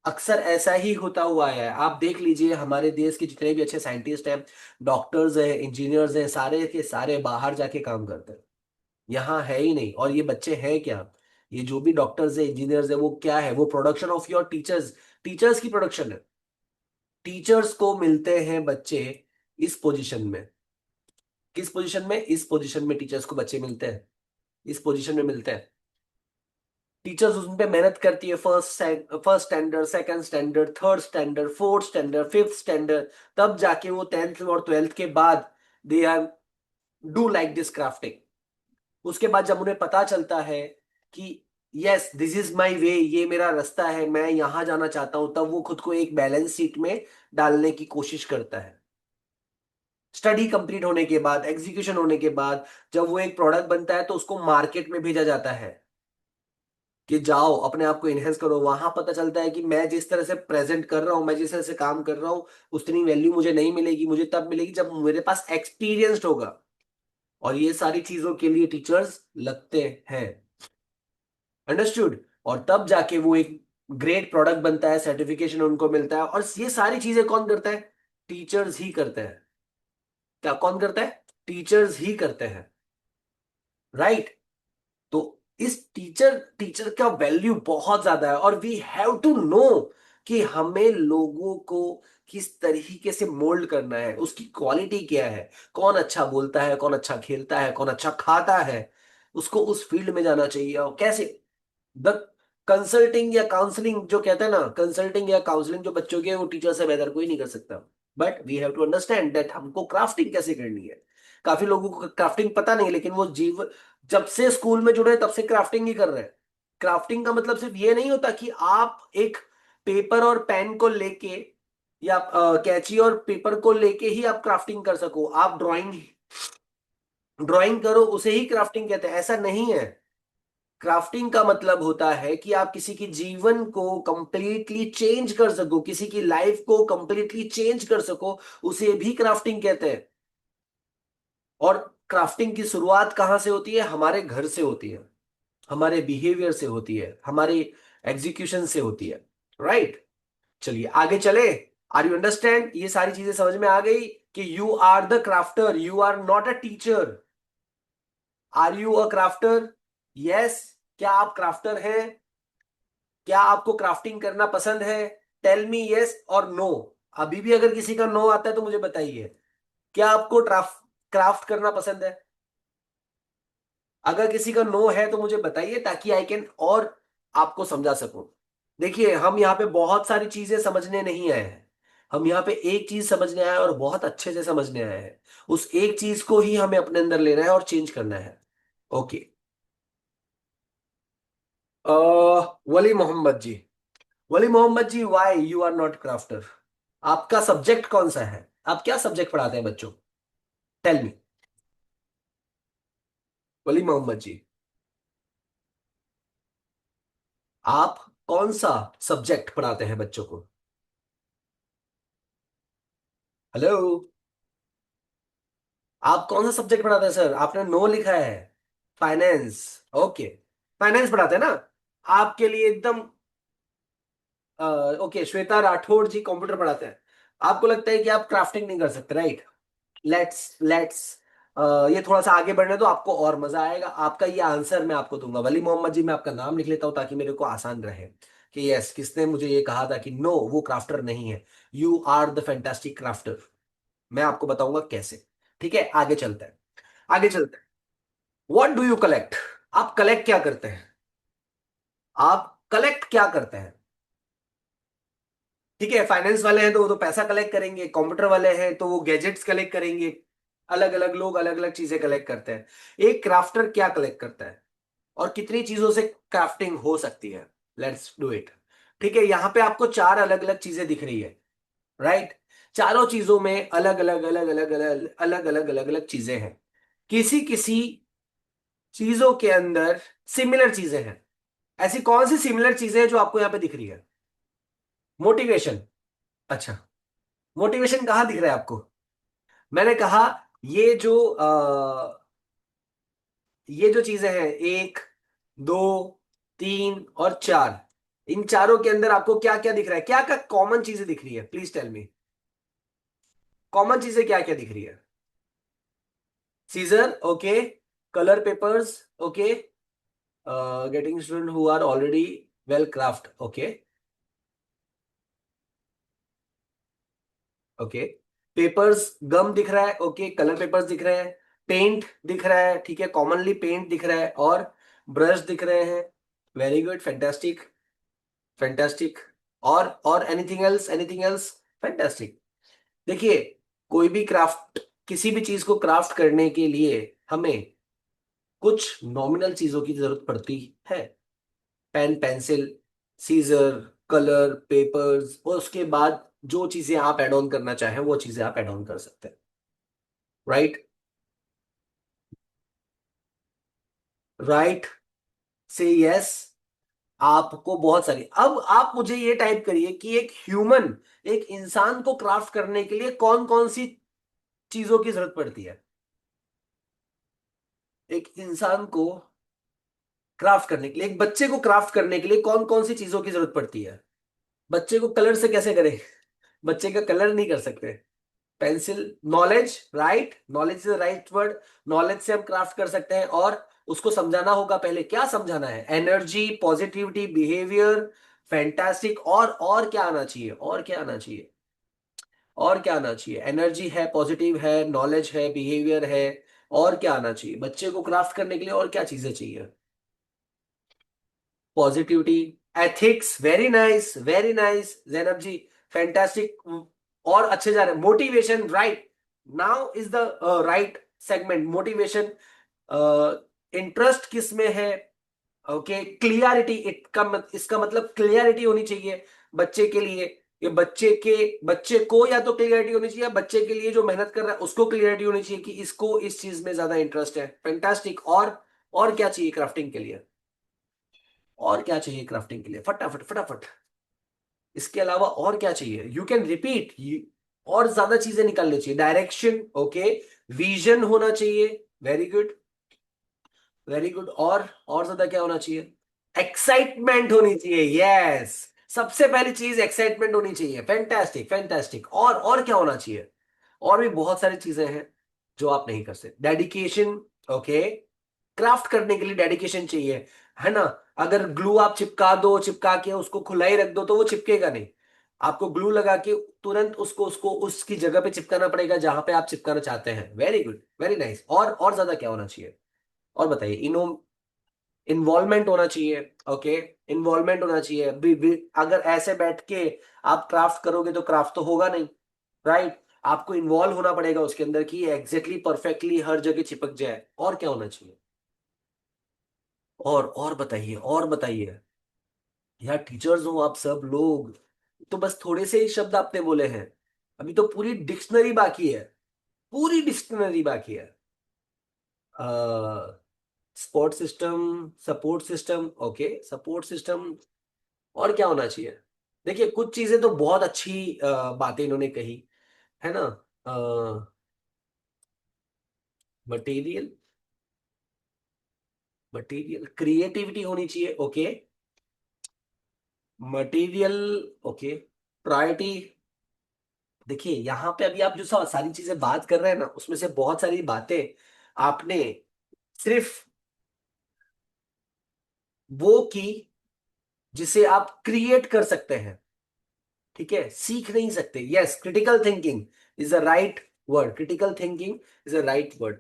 अक्सर ऐसा ही होता हुआ है, आप देख लीजिए हमारे देश के जितने भी अच्छे साइंटिस्ट हैं, डॉक्टर्स हैं, इंजीनियर्स हैं, सारे के सारे बाहर जाके काम करते हैं, यहाँ है ही नहीं। और ये बच्चे हैं क्या, ये जो भी डॉक्टर्स है, इंजीनियर्स है, वो क्या है, वो production of your teachers, teachers की प्रोडक्शन है। टीचर्स को मिलते हैं बच्चे इस पोजीशन में, किस पोजीशन में? इस पोजीशन में टीचर्स को बच्चे मिलते हैं, इस पोजीशन में मिलते हैं। टीचर्स उन पे मेहनत करती है, first standard, second standard, third standard, fourth standard, fifth standard, तब जाके वो 10th और 12th के बाद they are do like this crafting. उसके बाद जब उन्हें पता चलता है कि yes this is my way, ये मेरा रास्ता है, मैं यहां जाना चाहता हूं, तब वो खुद को एक बैलेंस शीट में डालने की कोशिश करता है। स्टडी कंप्लीट होने के बाद, एग्जीक्यूशन होने के बाद, जब वो एक प्रोडक्ट बनता है तो उसको मार्केट में भेजा जाता है कि जाओ अपने आप को इनहेंस करो। वहां पता चलता है कि मैं जिस तरह से प्रेजेंट कर रहा हूं, मैं जिस तरह से काम कर रहा हूं, उतनी वैल्यू मुझे नहीं मिलेगी, मुझे तब मिलेगी जब मेरे पास एक्सपीरियंस्ड होगा। और ये सारी चीजों के लिए टीचर्स लगते हैं। अंडरस्टूड। और तब जाके वो एक ग्रेट प्रोडक्ट बनता है, सर्टिफिकेशन उनको मिलता है। और ये सारी चीजें कौन करता है? टीचर्स ही करते हैं। क्या कौन करता है? टीचर्स ही करते हैं। राइट। तो इस टीचर टीचर का वैल्यू बहुत ज्यादा है। और वी हैव टू नो कि हमें लोगों को किस तरीके से मोल्ड करना है, उसकी क्वालिटी क्या है, कौन अच्छा बोलता है, कौन अच्छा खेलता है, कौन अच्छा खाता है, उसको उस फील्ड में जाना चाहिए। और कैसे द कंसल्टिंग या काउंसलिंग जो कहते हैं ना, कंसल्टिंग या काउंसलिंग जो बच्चों की है, वो टीचर से बेहतर कोई नहीं कर सकता। But we have to understand that हमको क्राफ्टिंग कैसे करनी है। काफी लोगों को क्राफ्टिंग पता नहीं, लेकिन वो जीव जब से स्कूल में जुड़े तब से क्राफ्टिंग ही कर रहे हैं। क्राफ्टिंग का मतलब सिर्फ ये नहीं होता कि आप एक पेपर और पेन को लेके या कैंची और पेपर को लेके ही आप क्राफ्टिंग कर सको। आप ड्राइंग ड्राइंग करो, उसे ही क्राफ्टिंग कहते हैं, ऐसा नहीं है। क्राफ्टिंग का मतलब होता है कि आप किसी की जीवन को कंप्लीटली चेंज कर सको, किसी की लाइफ को कंप्लीटली चेंज कर सको, उसे भी क्राफ्टिंग कहते हैं। और क्राफ्टिंग की शुरुआत कहां से होती है? हमारे घर से होती है, हमारे बिहेवियर से होती है, हमारे एग्जीक्यूशन से होती है। राइट। चलिए आगे चले। Are you understand? ये सारी चीजें समझ में आ गई कि you are the crafter, you are not a teacher. Are you a crafter? Yes. क्या आप क्राफ्टर हैं? क्या आपको क्राफ्टिंग करना पसंद है? टेल मी यस और नो। अभी भी अगर किसी का नो आता है तो मुझे बताइए। क्या आपको क्राफ्ट करना पसंद है? अगर किसी का नो है तो मुझे बताइए, ताकि आई कैन और आपको समझा सकूं। देखिए, हम यहाँ पे बहुत सारी चीजें समझने नहीं आए हैं। हम यहाँ पे एक चीज समझने आए हैं, और बहुत अच्छे से समझने आए हैं। उस एक चीज को ही हमें अपने अंदर लेना है और चेंज करना है। Okay. Wali Mohammad ji, Wali Mohammad ji, why you are not crafter? आपका सब्जेक्ट कौन सा है? आप क्या सब्जेक्ट पढ़ाते हैं बच्चों? Tell me. वली मोहम्मद जी, आप कौन सा सब्जेक्ट पढ़ाते हैं बच्चों को? हेलो। आप कौन सा सब्जेक्ट पढ़ाते हैं सर? आपने नो लिखा है। फाइनेंस। ओके। फाइनेंस पढ़ाते हैं ना? आपके लिए एकदम ओके। श्वेता राठौड़ जी कंप्यूटर पढ़ाते हैं। आपको लगता है कि आप क्राफ्टिंग नहीं कर सकते, राइट? लेट्स ये थोड़ा सा आगे बढ़ने दो, आपको और मजा आएगा। आपका ये आंसर मैं आपको दूंगा। वली मोहम्मद जी, मैं आपका नाम लिख लेता हूं ताकि मेरे को आसान रहे कि यस, किसने मुझे ये कहा था कि नो, वो क्राफ्टर नहीं है। You are the fantastic crafter. मैं आपको बताऊंगा कैसे। ठीक है, आगे चलते हैं। आगे चलते हैं। What do you collect? आप कलेक्ट क्या करते हैं? आप कलेक्ट क्या करते हैं? ठीक है, फाइनेंस वाले हैं तो वो तो पैसा कलेक्ट करेंगे, कंप्यूटर वाले हैं तो वो गैजेट्स कलेक्ट करेंगे। अलग अलग लोग अलग अलग चीजें कलेक्ट करते हैं। एक क्राफ्टर क्या कलेक्ट करता है, और कितनी चीजों से क्राफ्टिंग हो सकती है? Let's do it. ठीक है, यहां पे आपको चार अलग अलग चीजें दिख रही है, राइट? चारों चीजों में अलग अलग अलग अलग अलग अलग अलग अलग अलग चीजें हैं। किसी किसी चीजों के अंदर सिमिलर चीजें हैं। ऐसी कौन सी सिमिलर चीजें हैं जो आपको यहां पे दिख रही है? मोटिवेशन। अच्छा, मोटिवेशन कहाँ दिख रहा है आपको? मैंने कहा ये जो ये जो चीजें हैं, एक, दो, तीन और चार, इन चारों के अंदर आपको क्या क्या दिख रहा है? क्या क्या कॉमन चीजें दिख रही है? Please tell me. कॉमन चीजें क्या क्या दिख रही है? Scissor, okay. Colour papers, okay. Getting student who are already well craft, okay. Okay. Papers, gum दिख रहा है, ओके। कलर पेपर्स दिख रहे हैं। पेंट दिख रहा है, ठीक है, कॉमनली पेंट दिख रहा है। और ब्रश दिख रहे हैं। Very good, fantastic, fantastic. और anything else? Anything else? Fantastic. देखिए, कोई भी क्राफ्ट, किसी भी चीज को क्राफ्ट करने के लिए हमें कुछ नॉमिनल चीजों की जरूरत पड़ती है। Pen, pencil, scissor, colour, papers, और उसके बाद जो चीजें आप ऐड ऑन करना चाहें वो चीजें आप ऐड ऑन कर सकते हैं। राइट, राइट, से यस। आपको बहुत सारी, अब आप मुझे ये टाइप करिए कि एक ह्यूमन, एक इंसान को क्राफ्ट करने के लिए कौन कौन सी चीजों की जरूरत पड़ती है। एक इंसान को क्राफ्ट करने के लिए, एक बच्चे को क्राफ्ट करने के लिए कौन कौन सी चीजों की जरूरत पड़ती है। बच्चे को कलर से कैसे करें? बच्चे का कलर नहीं कर सकते। Pencil, knowledge, right, knowledge is the right word. Knowledge से हम क्राफ्ट कर सकते हैं, और उसको समझाना होगा। पहले क्या समझाना है? एनर्जी, पॉजिटिविटी, बिहेवियर, फैंटास्टिक, और क्या आना चाहिए, और क्या आना चाहिए, और क्या आना चाहिए? एनर्जी है, पॉजिटिव है, नॉलेज है, बिहेवियर है, और क्या आना चाहिए बच्चे को क्राफ्ट करने के लिए? और क्या चीजें चाहिए? Positivity, ethics, very nice Zainab ji, fantastic. और अच्छे जा रहे हैं। Motivation, right, now is the right segment. Motivation, interest किस में है? ओके, क्लियरिटी, इसका मतलब क्लियरिटी होनी चाहिए बच्चे के लिए। ये बच्चे को या तो क्लियरिटी होनी चाहिए, या बच्चे के लिए जो मेहनत कर रहा है उसको क्लियरिटी होनी चाहिए कि इसको इस चीज में ज्यादा इंटरेस्ट है। फैंटास्टिक। और क्या चाहिए क्राफ्टिंग के लिए? और क्या चाहिए क्राफ्टिंग के लिए? फटाफट फटाफट। इसके अलावा और क्या चाहिए? You can repeat. और ज्यादा चीजें निकालनी चाहिए। डायरेक्शन, ओके, विजन होना चाहिए, वेरी गुड, वेरी गुड। और ज्यादा क्या होना चाहिए? एक्साइटमेंट होनी चाहिए, यस। सबसे पहली चीज एक्साइटमेंट होनी चाहिए। Fantastic, fantastic. और क्या होना चाहिए? और भी बहुत सारी चीजें हैं जो आप नहीं कर सकते। डेडिकेशन, ओके, क्राफ्ट करने के लिए डेडिकेशन चाहिए, है ना? अगर ग्लू आप चिपका के उसको खुला ही रख दो तो वो चिपकेगा नहीं। आपको ग्लू लगा के तुरंत उसको उसकी जगह पे चिपकाना पड़ेगा जहां पे आप चिपकाना चाहते हैं। Very good, very nice. और ज्यादा क्या होना चाहिए? और बताइए। इन्वॉल्वमेंट होना चाहिए, ओके, इन्वॉल्वमेंट होना चाहिए। अगर ऐसे बैठ के आप क्राफ्ट करोगे तो क्राफ्ट तो होगा नहीं, राइट? आपको इन्वॉल्व होना पड़ेगा उसके अंदर कि एग्जैक्टली परफेक्टली हर जगह चिपक जाए। और क्या होना चाहिए? और बताइए, और बताइए। यार टीचर्स हो आप सब लोग, तो बस थोड़े से ही शब्द आपने बोले हैं, अभी तो पूरी डिक्शनरी बाकी है, पूरी डिक्शनरी बाकी है। Support system, support system, okay, support system. और क्या होना चाहिए? देखिए कुछ चीजें तो बहुत अच्छी बातें इन्होंने कही, है ना? मटेरियल, मटेरियल, क्रिएटिविटी होनी चाहिए, ओके, मटेरियल, ओके, प्रायोरिटी। देखिए यहाँ पे अभी आप जो सारी चीजें बात कर रहे हैं ना, उसमें से बहुत सारी बातें आपने सिर्फ वो की जिसे आप क्रिएट कर सकते हैं, ठीक है, सीख नहीं सकते। Yes, critical thinking is a right word, critical thinking is a right word.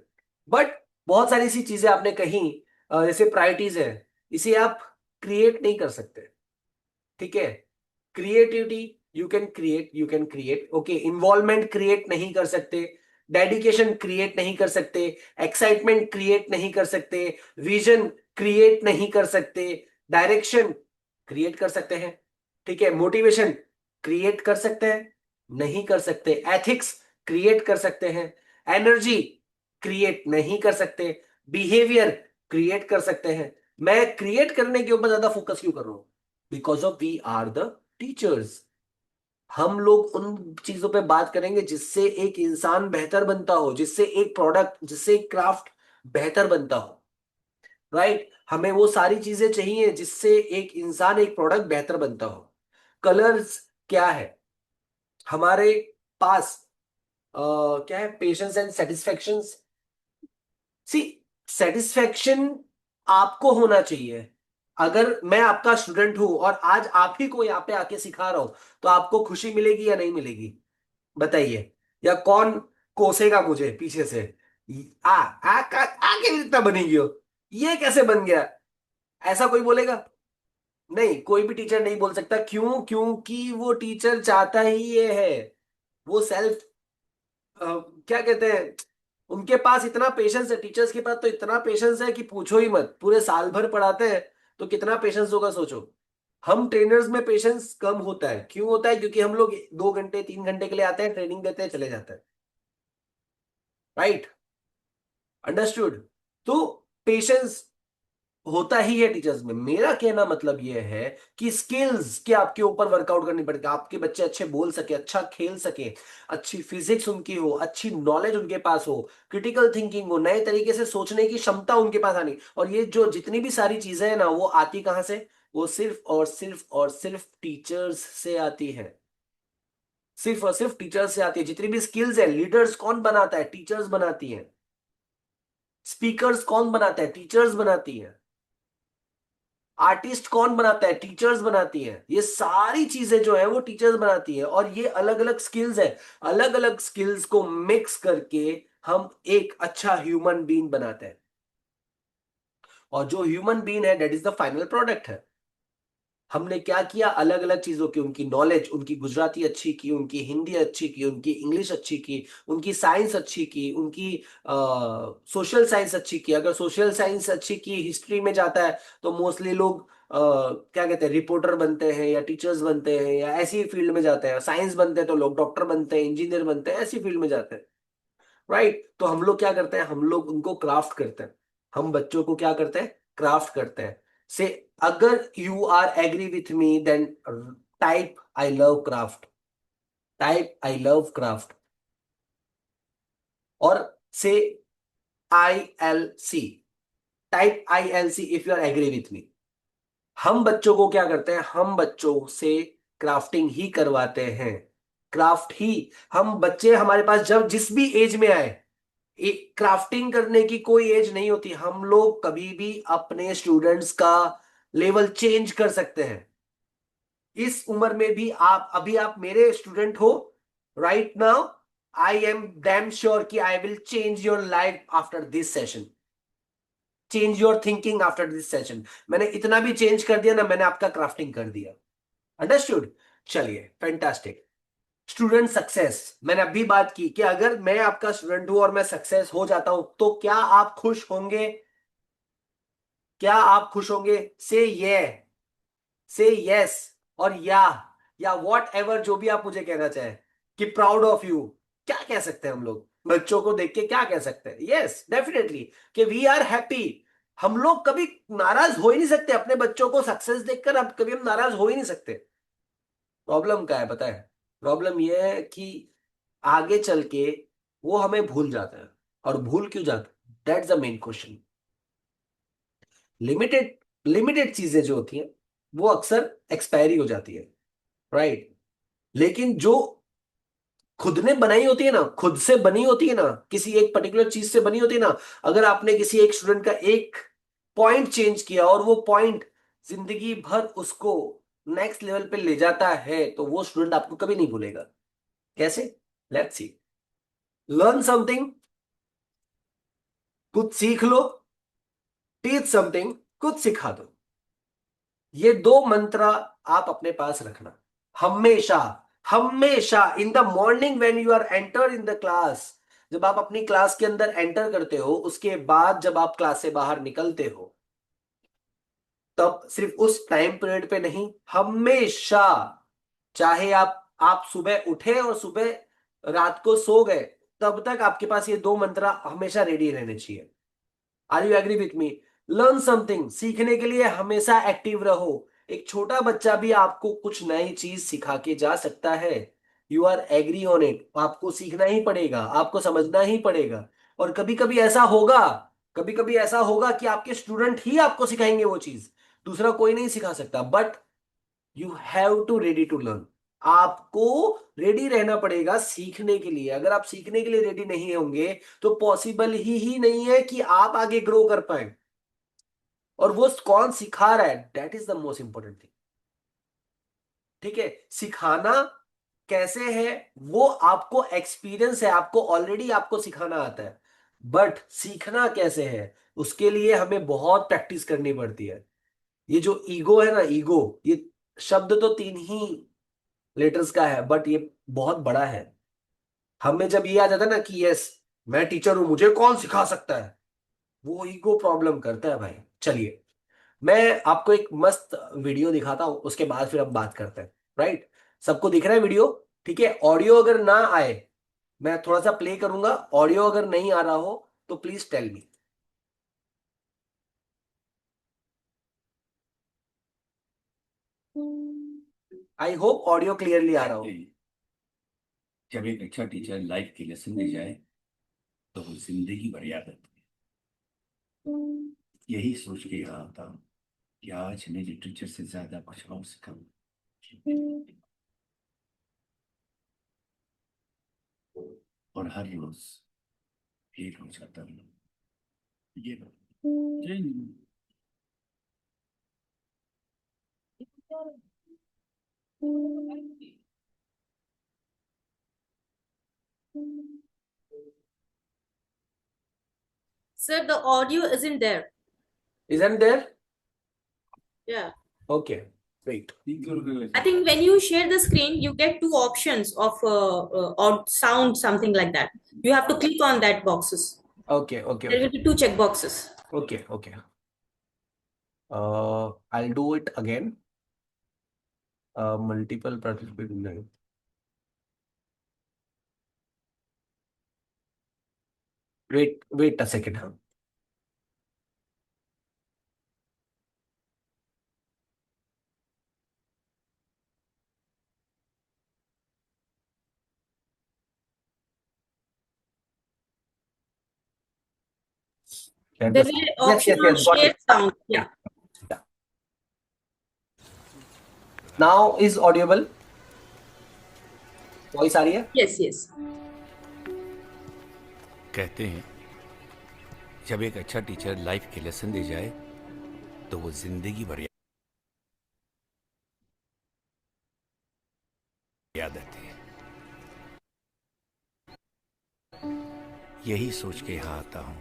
But बहुत सारी सी चीजें आपने कही, जैसे प्रायोरिटीज है, इसे आप क्रिएट नहीं कर सकते, ठीक है? Creativity, you can create, okay, involvement create नहीं कर सकते, डेडिकेशन क्रिएट नहीं कर सकते, एक्साइटमेंट क्रिएट नहीं कर सकते, विजन क्रिएट नहीं कर सकते, डायरेक्शन क्रिएट कर सकते हैं, ठीक है, मोटिवेशन क्रिएट कर सकते हैं, नहीं कर सकते, एथिक्स क्रिएट कर सकते हैं, एनर्जी क्रिएट नहीं कर सकते, बिहेवियर क्रिएट कर सकते हैं। मैं क्रिएट करने के ऊपर ज्यादा फोकस क्यों कर रहा हूं? Because of we are the teachers. हम लोग उन चीजों पे बात करेंगे जिससे एक इंसान बेहतर बनता हो, जिससे एक प्रोडक्ट, जिससे एक क्राफ्ट बेहतर बनता हो, राइट? हमें वो सारी चीजें चाहिए जिससे एक इंसान, एक प्रोडक्ट बेहतर बनता हो। कलर्स क्या है हमारे पास? क्या है? Patience and satisfaction. See, satisfaction आपको होना चाहिए। अगर मैं आपका स्टूडेंट हूं और आज आप ही को यहाँ पे आके सिखा रहा हूं, तो आपको खुशी मिलेगी या नहीं मिलेगी? बताइए। या कौन कोसेगा मुझे पीछे से? आके भी इतना बनेगी हो, ये कैसे बन गया? ऐसा कोई बोलेगा? नहीं, कोई भी टीचर नहीं बोल सकता। क्यों? क्योंकि वो टीचर चाहता ही ये है। वो सेल्फ, क्या कहते हैं, उनके पास इतना पेशेंस है, टीचर्स के पास तो इतना पेशेंस है कि पूछो ही मत। पूरे साल भर पढ़ाते हैं, तो कितना पेशेंस होगा सोचो। हम ट्रेनर्स में पेशेंस कम होता है, क्यों होता है? क्योंकि हम लोग 2 घंटे 3 घंटे के लिए आते हैं, ट्रेनिंग देते हैं, चले जाते हैं। राइट? अंडरस्टूड? तो पेशेंस होता ही है टीचर्स में। मेरा कहना मतलब यह है कि स्किल्स के आपके ऊपर वर्कआउट करनी पड़ेगी। आपके बच्चे अच्छे बोल सके, अच्छा खेल सके, अच्छी फिजिक्स उनकी हो, अच्छी नॉलेज उनके पास हो, क्रिटिकल थिंकिंग हो, नए तरीके से सोचने की क्षमता उनके पास आनी। और ये जो जितनी भी सारी चीजें हैं ना, वो आती कहाँ से? वो सिर्फ और सिर्फ और सिर्फ टीचर्स से आती है। सिर्फ और सिर्फ टीचर्स से आती है। जितनी भी स्किल्स है, लीडर्स कौन बनाता है? टीचर्स बनाती हैं। स्पीकर्स कौन बनाता है? टीचर्स बनाती है। आर्टिस्ट कौन बनाता है? टीचर्स बनाती हैं। ये सारी चीजें जो है वो टीचर्स बनाती है। और ये अलग अलग स्किल्स है, अलग अलग स्किल्स को मिक्स करके हम एक अच्छा ह्यूमन बीइंग बनाते हैं। और जो ह्यूमन बीइंग है, that is the final product है। हमने क्या किया? अलग अलग चीजों की, उनकी नॉलेज, उनकी गुजराती अच्छी की, उनकी हिंदी अच्छी की, उनकी इंग्लिश अच्छी की, उनकी साइंस अच्छी की, उनकी सोशल साइंस अच्छी की। अगर सोशल साइंस अच्छी की हिस्ट्री में जाता है तो मोस्टली लोग क्या कहते हैं, रिपोर्टर बनते हैं या टीचर्स बनते हैं या ऐसी फील्ड में जाते हैं। साइंस बनते हैं तो लोग डॉक्टर बनते हैं, इंजीनियर बनते हैं, ऐसी फील्ड में जाते हैं। राइट? तो हम लोग क्या करते हैं? हम लोग उनको क्राफ्ट करते हैं। हम बच्चों को क्या करते हैं? क्राफ्ट करते हैं। से अगर you are agree with me, then type I love craft. Type I love craft. और say ILC। Type ILC if you are agree with me. हम बच्चों को क्या करते हैं? हम बच्चों से क्राफ्टिंग ही करवाते हैं। क्राफ्ट ही। हम बच्चे हमारे पास जब जिस भी एज में आए, क्राफ्टिंग करने की कोई एज नहीं होती। हम लोग कभी भी अपने स्टूडेंट्स का लेवल चेंज कर सकते हैं। इस उम्र में भी आप, अभी आप मेरे स्टूडेंट हो, right now I am damn sure कि I will change your life after this session. Change your thinking after this session. मैंने इतना भी चेंज कर दिया ना, मैंने आपका क्राफ्टिंग कर दिया। अंडरस्टूड? चलिए, फैंटास्टिक। स्टूडेंट सक्सेस, मैंने अभी बात की कि अगर मैं आपका स्टूडेंट हूं और मैं सक्सेस हो जाता हूं तो क्या आप खुश होंगे? क्या आप खुश होंगे? से यस और या वॉट एवर, जो भी आप मुझे कहना चाहें, कि प्राउड ऑफ यू। क्या कह सकते हैं हम लोग बच्चों को देख के? क्या कह सकते हैं? यस, डेफिनेटली, कि वी आर हैप्पी। हम लोग कभी नाराज हो ही नहीं सकते अपने बच्चों को सक्सेस देखकर। अब कभी हम नाराज हो ही नहीं सकते। प्रॉब्लम क्या है पता है? प्रॉब्लम यह है कि आगे चल के वो हमें भूल जाता है। और भूल क्यों जाता है? That's the main question. Limited limited चीजें जो होती हैं वो अक्सर एक्सपायरी हो जाती है। राइट? लेकिन जो खुद ने बनाई होती है ना, खुद से बनी होती है ना, किसी एक पर्टिकुलर चीज से बनी होती है ना, अगर आपने किसी एक स्टूडेंट का एक पॉइंट चेंज किया और वो पॉइंट जिंदगी भर उसको नेक्स्ट लेवल पे ले जाता है, तो वो स्टूडेंट आपको कभी नहीं भूलेगा। कैसे? Let's see. लर्न समथिंग, कुछ सीख लो। टीच समथिंग, कुछ सिखा दो। ये दो मंत्र आप अपने पास रखना हमेशा। हमेशा in the morning when you are enter in the class, जब आप अपनी क्लास के अंदर एंटर करते हो, उसके बाद जब आप क्लास से बाहर निकलते हो, तब सिर्फ उस टाइम पीरियड पे नहीं, हमेशा। चाहे आप सुबह उठे और सुबह रात को सो गए, तब तक आपके पास ये दो मंत्र हमेशा रेडी रहने चाहिए। Are you agree with me? Learn something, सीखने के लिए हमेशा एक्टिव रहो। एक छोटा बच्चा भी आपको कुछ नई चीज सिखा के जा सकता है। You are agree on it? आपको सीखना ही पड़ेगा, आपको समझना ही पड़ेगा। और कभी कभी ऐसा होगा, कभी कभी ऐसा होगा कि आपके स्टूडेंट ही आपको सिखाएंगे वो चीज, दूसरा कोई नहीं सिखा सकता। But you have to ready to learn. आपको रेडी रहना पड़ेगा सीखने के लिए। अगर आप सीखने के लिए रेडी नहीं होंगे तो पॉसिबल ही नहीं है कि आप आगे ग्रो कर पाए। और वो कौन सिखा रहा है, that is the most important thing. ठीक है? सिखाना कैसे है, वो आपको एक्सपीरियंस है, आपको ऑलरेडी आपको सिखाना आता है। बट सीखना कैसे है, उसके लिए हमें बहुत प्रैक्टिस करनी पड़ती है। ये जो ईगो है ना, ईगो, ये शब्द तो 3 ही लेटर्स का है, बट ये बहुत बड़ा है। हमें जब ये आ जाता है ना कि यस, मैं टीचर हूं, मुझे कौन सिखा सकता है, वो ईगो प्रॉब्लम करता है भाई। चलिए, मैं आपको एक मस्त वीडियो दिखाता हूँ, उसके बाद फिर हम बात करते हैं। राइट? सबको दिख रहा है वीडियो? ठीक है, ऑडियो अगर ना आए, मैं थोड़ा सा प्ले करूंगा, ऑडियो अगर नहीं आ रहा हो तो please tell me. I hope audio clearly आ रहा हो। जब एक अच्छा टीचर लाइफ की लेसन दे जाए तो वो जिंदगी भर याद रहती है। यही सोच के यहाँ आता हूँ कि आज मैं लिटरेचर से ज्यादा कुछ और सिखाऊं। और हर रोज फेल हो जाता हूँ। ये Sir, the audio isn't there. Isn't there? Yeah. Okay, wait. I think when you share the screen, you get two options of or sound, something like that. You have to click on that boxes. Okay, okay, There will okay, be two check boxes. okay, okay. I'll do it again. Multiple participants. Wait a second. Huh? Share There the will be sound. an Yes, option yes, on yes. Got share it. sound. Yeah, Yeah. yeah. Now is audible. Voice आ रही है? Yes, yes. कहते हैं जब एक अच्छा teacher life की lesson दे जाए तो वो जिंदगी भर याद रहती है। यही सोच के यहाँ आता हूँ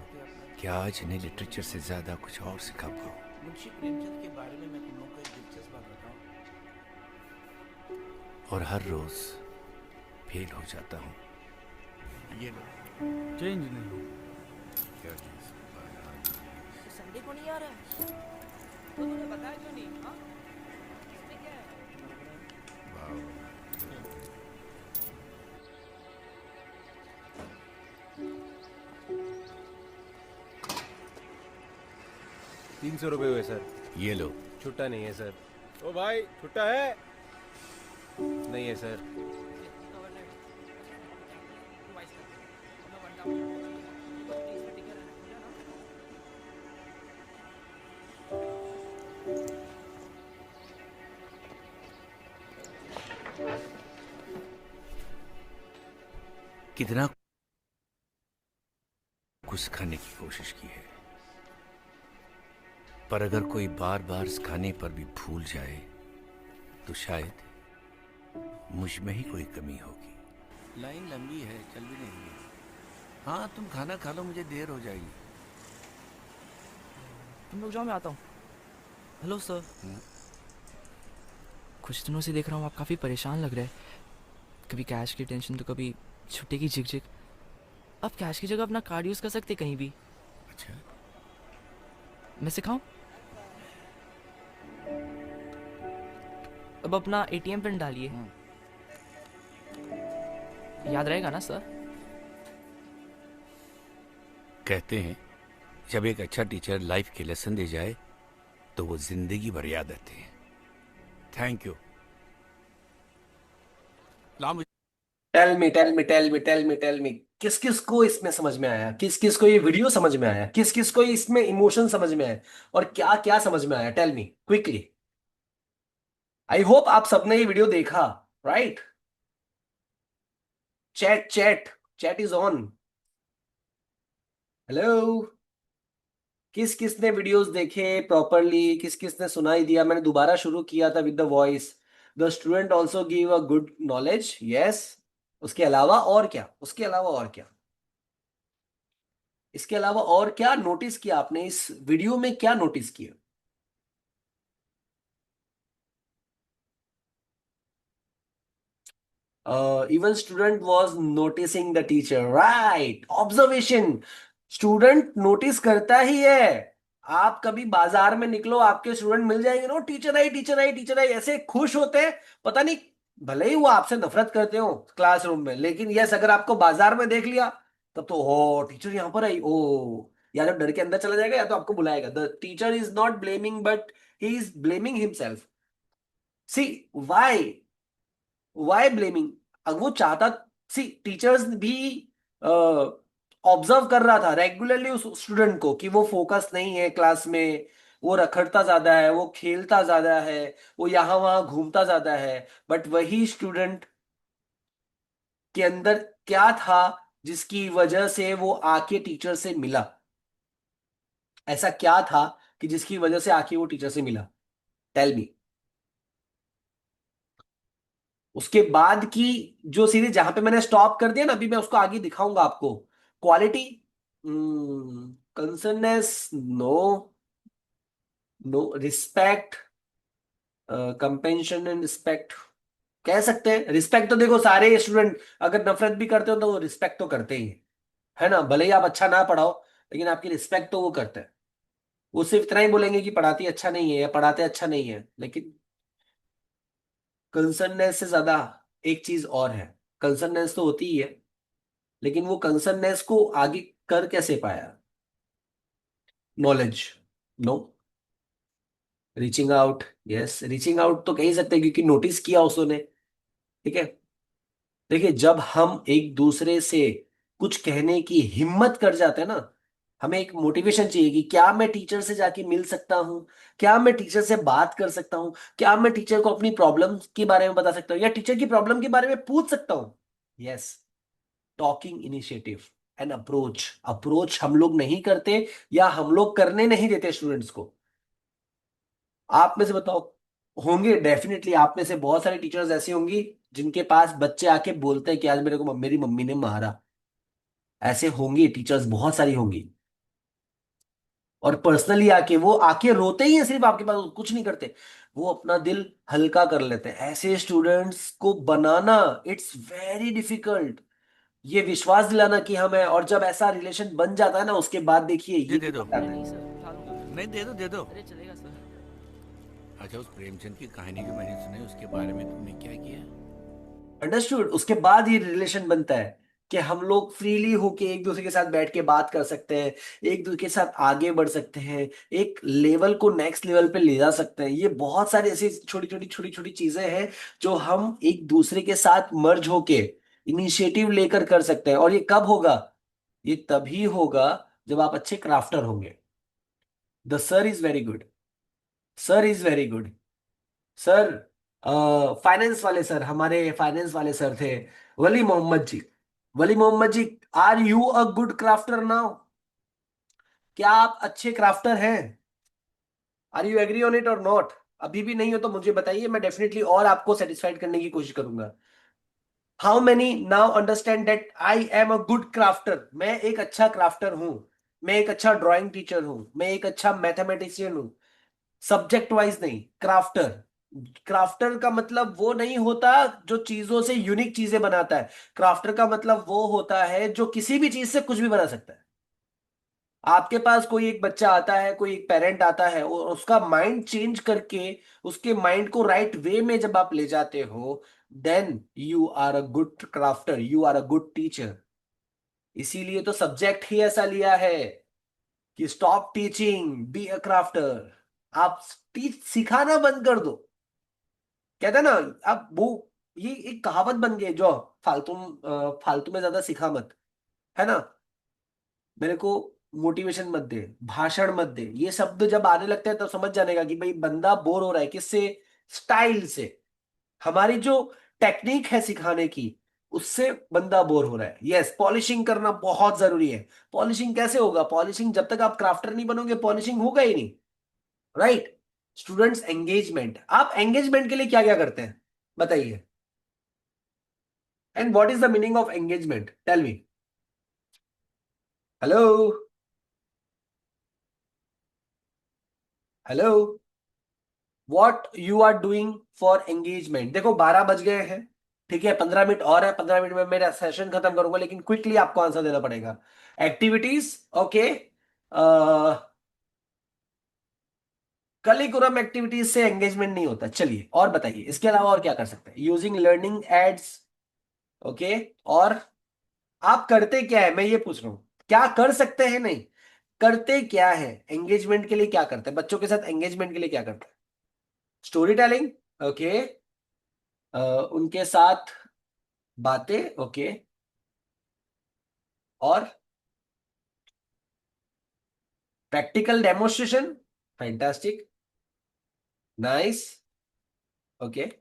कि आज इन्हें लिटरेचर से ज्यादा कुछ और सिखा पाऊँ। मुंशी प्रेमचंद के बारे में मैं तुम लोग को एक दिलचस्प बात बताऊं। और हर रोज फेल हो जाता हूँ। ये लो। चेंज नहीं क्या चीज़? संडे को नहीं आ रहा है तो तूने बताया क्यों नहीं? हाँ, इसमें क्या है? वाह। 300 रुपये हुए सर। ये लो। छुट्टा नहीं है सर। ओ भाई, छुट्टा है? नहीं है सर। कितना कुछ सिखाने की कोशिश की है, पर अगर कोई बार बार सिखाने पर भी भूल जाए तो शायद मुझ में ही कोई कमी होगी। लाइन लंबी है, चल भी नहीं है। हाँ, तुम खाना खा लो, मुझे देर हो जाएगी। तुम लोग जाओ, मैं आता हूँ। Hello sir. कुछ दिनों से देख रहा हूँ आप काफ़ी परेशान लग रहे हैं। कभी कैश की टेंशन तो कभी छुट्टी की झिकझिक। अब कैश की जगह अपना कार्ड यूज़ कर सकते कहीं भी। अच्छा, मैं सिखाऊं? अब अपना एटीएम पिन डालिए। याद रहेगा ना सर? कहते हैं जब एक अच्छा टीचर लाइफ के लेसन दे जाए तो वो जिंदगी भर याद रहते हैं। Thank you. टेल मी, किस किस को इसमें समझ में आया? किस किस को ये वीडियो समझ में आया? किस किस को इसमें इमोशन समझ में आया? और क्या क्या समझ में आया? Tell me quickly. I hope आप सबने ये वीडियो देखा। Right? Chat is on. Hello, किस किस ने वीडियोस देखे प्रॉपरली? किस किस ने सुनाई दिया? मैंने दोबारा शुरू किया था with the voice. The student also give a good knowledge. Yes. उसके अलावा और क्या? उसके अलावा और क्या? इसके अलावा और क्या नोटिस किया आपने? इस वीडियो में क्या नोटिस किया? Even student was noticing the teacher. Right, observation. Student notice करता ही है। आप कभी बाजार में निकलो, आपके स्टूडेंट मिल जाएंगे ना, टीचर आई टीचर आई टीचर आई, ऐसे खुश होते हैं, पता नहीं, भले ही वो आपसे नफरत करते हो क्लासरूम में, लेकिन यस अगर आपको बाजार में देख लिया तब तो हो टीचर यहाँ पर आई, ओ, या तो डर के अंदर चला जाएगा या तो आपको बुलाएगा। The teacher is not blaming but he is blaming himself. See why, why blaming? अब वो चाहता, सी टीचर्स भी ऑब्जर्व कर रहा था रेगुलरली उस स्टूडेंट को कि वो फोकस नहीं है क्लास में, वो रखड़ता ज्यादा है, वो खेलता ज्यादा है, वो यहाँ वहां घूमता ज्यादा है। बट वही स्टूडेंट के अंदर क्या था जिसकी वजह से वो आके टीचर से मिला? ऐसा क्या था कि जिसकी वजह से आके वो टीचर से मिला? Tell me. उसके बाद की जो सीरीज जहां पे मैंने स्टॉप कर दिया ना, अभी मैं उसको आगे दिखाऊंगा आपको। Quality, concernness, no, no respect, compassion and respect, कह सकते हैं। रिस्पेक्ट तो देखो सारे स्टूडेंट अगर नफरत भी करते हो तो वो रिस्पेक्ट तो करते ही हैं, है ना, भले ही आप अच्छा ना पढ़ाओ, लेकिन आपकी रिस्पेक्ट तो वो करते हैं। वो सिर्फ इतना ही बोलेंगे कि पढ़ाती अच्छा नहीं है या पढ़ाते अच्छा नहीं है, लेकिन कंसर्ननेस से ज्यादा एक चीज और है। कंसर्ननेस तो होती ही है, लेकिन वो कंसर्ननेस को आगे कर कैसे पाया? Knowledge, no. Reaching out, yes reaching out तो कह ही सकते हैं क्योंकि नोटिस किया उसने। ठीक है, देखिए जब हम एक दूसरे से कुछ कहने की हिम्मत कर जाते हैं ना, हमें एक मोटिवेशन चाहिए कि क्या मैं टीचर से जाके मिल सकता हूँ, क्या मैं टीचर से बात कर सकता हूँ, क्या मैं टीचर को अपनी प्रॉब्लम के बारे में बता सकता हूँ या टीचर की प्रॉब्लम के बारे में पूछ सकता हूँ। Yes, talking initiative and approach. Approach हम लोग नहीं करते या हम लोग करने नहीं देते स्टूडेंट्स को। आप में से बताओ, होंगे डेफिनेटली आप में से बहुत सारे टीचर्स ऐसे होंगी जिनके पास बच्चे आके बोलते हैं कि आज मेरे को मेरी मम्मी ने मारा। ऐसे होंगे टीचर्स, बहुत सारी होंगी। और पर्सनली आके वो आके रोते ही हैं, सिर्फ आपके पास, कुछ नहीं करते, वो अपना दिल हल्का कर लेते हैं। ऐसे स्टूडेंट्स को बनाना इट्स वेरी डिफिकल्ट। ये विश्वास दिलाना कि हम है, और जब ऐसा रिलेशन बन जाता है ना उसके बाद देखिए ये ये दे दो। आता है। नहीं सर, उठा लूंगा। नहीं, दे दो दे दो। अरे चलेगा सर। अच्छा, उस प्रेमचंद की कहानी जो मैंने सुनी उसके बारे में तुमने क्या किया? अंडरस्टूड, उसके बाद ये रिलेशन बनता है कि हम लोग फ्रीली होके एक दूसरे के साथ बैठ के बात कर सकते हैं, एक दूसरे के साथ आगे बढ़ सकते हैं, एक लेवल को नेक्स्ट लेवल पे ले जा सकते हैं। ये बहुत सारी ऐसी छोटी छोटी चीजें हैं जो हम एक दूसरे के साथ मर्ज होके इनिशिएटिव लेकर कर सकते हैं। और ये कब होगा? ये तभी होगा जब आप अच्छे क्राफ्टर होंगे। The sir is very good, sir is very good. Sir, finance वाले सर, हमारे फाइनेंस वाले सर थे, Wali Mohammad ji. Wali Mohammad ji, are you a good crafter now? क्या आप अच्छे क्राफ्टर हैं? Are you agree on it और नॉट? अभी भी नहीं हो तो मुझे बताइए, मैं डेफिनेटली और आपको सेटिस्फाइड करने की कोशिश करूंगा। How many now understand that I am a good crafter? मैं एक अच्छा क्राफ्टर हूं, मैं एक अच्छा ड्राइंग टीचर हूं, मैं एक अच्छा मैथमेटिशियन हूं। सब्जेक्ट वाइज नहीं, क्राफ्टर। क्राफ्टर का मतलब वो नहीं होता जो चीजों से यूनिक चीजें बनाता है। क्राफ्टर का मतलब वो होता है जो किसी भी चीज से कुछ भी बना सकता है। आपके पास कोई एक बच्चा आता है, कोई एक पेरेंट आता है और उसका माइंड चेंज करके उसके माइंड को राइट वे में जब आप ले जाते हो, then you are a good crafter, you are a good teacher. इसीलिए तो सब्जेक्ट ही ऐसा लिया है कि stop teaching, be a crafter. आप टीच सिखाना बंद कर दो। कहते हैं ना, अब वो, ये एक कहावत बन गई है जो, फालतू फालतू में ज्यादा सिखा मत, है ना, मेरे को मोटिवेशन मत दे, भाषण मत दे, ये शब्द जब आने लगते हैं तो समझ जाने का कि भाई बंदा बोर हो रहा है। किससे? स्टाइल से। हमारी जो टेक्निक है सिखाने की, उससे बंदा बोर हो रहा है। यस, पॉलिशिंग करना बहुत जरूरी है। पॉलिशिंग कैसे होगा? पॉलिशिंग जब तक आप क्राफ्टर नहीं बनोगे पॉलिशिंग होगा ही नहीं। राइट? स्टूडेंट्स एंगेजमेंट, आप एंगेजमेंट के लिए क्या क्या करते हैं बताइए? And what is the meaning of engagement? Tell me. Hello, hello, what you are doing for engagement? देखो 12 बज गए हैं, ठीक है, 15 मिनट और है, 15 मिनट में मेरा सेशन खत्म करूंगा, लेकिन क्विकली आपको आंसर देना पड़ेगा। एक्टिविटीज, ओके, करिकुलम एक्टिविटीज से एंगेजमेंट नहीं होता। चलिए और बताइए इसके अलावा और क्या कर सकते हैं। Using learning aids, okay. और आप करते क्या है, मैं ये पूछ रहा हूं, क्या कर सकते हैं, नहीं करते क्या है एंगेजमेंट के लिए, क्या करते हैं बच्चों के साथ एंगेजमेंट के लिए, क्या करते हैं। Story telling, okay. उनके साथ बातें, ओके। और practical demonstration, fantastic, nice, okay.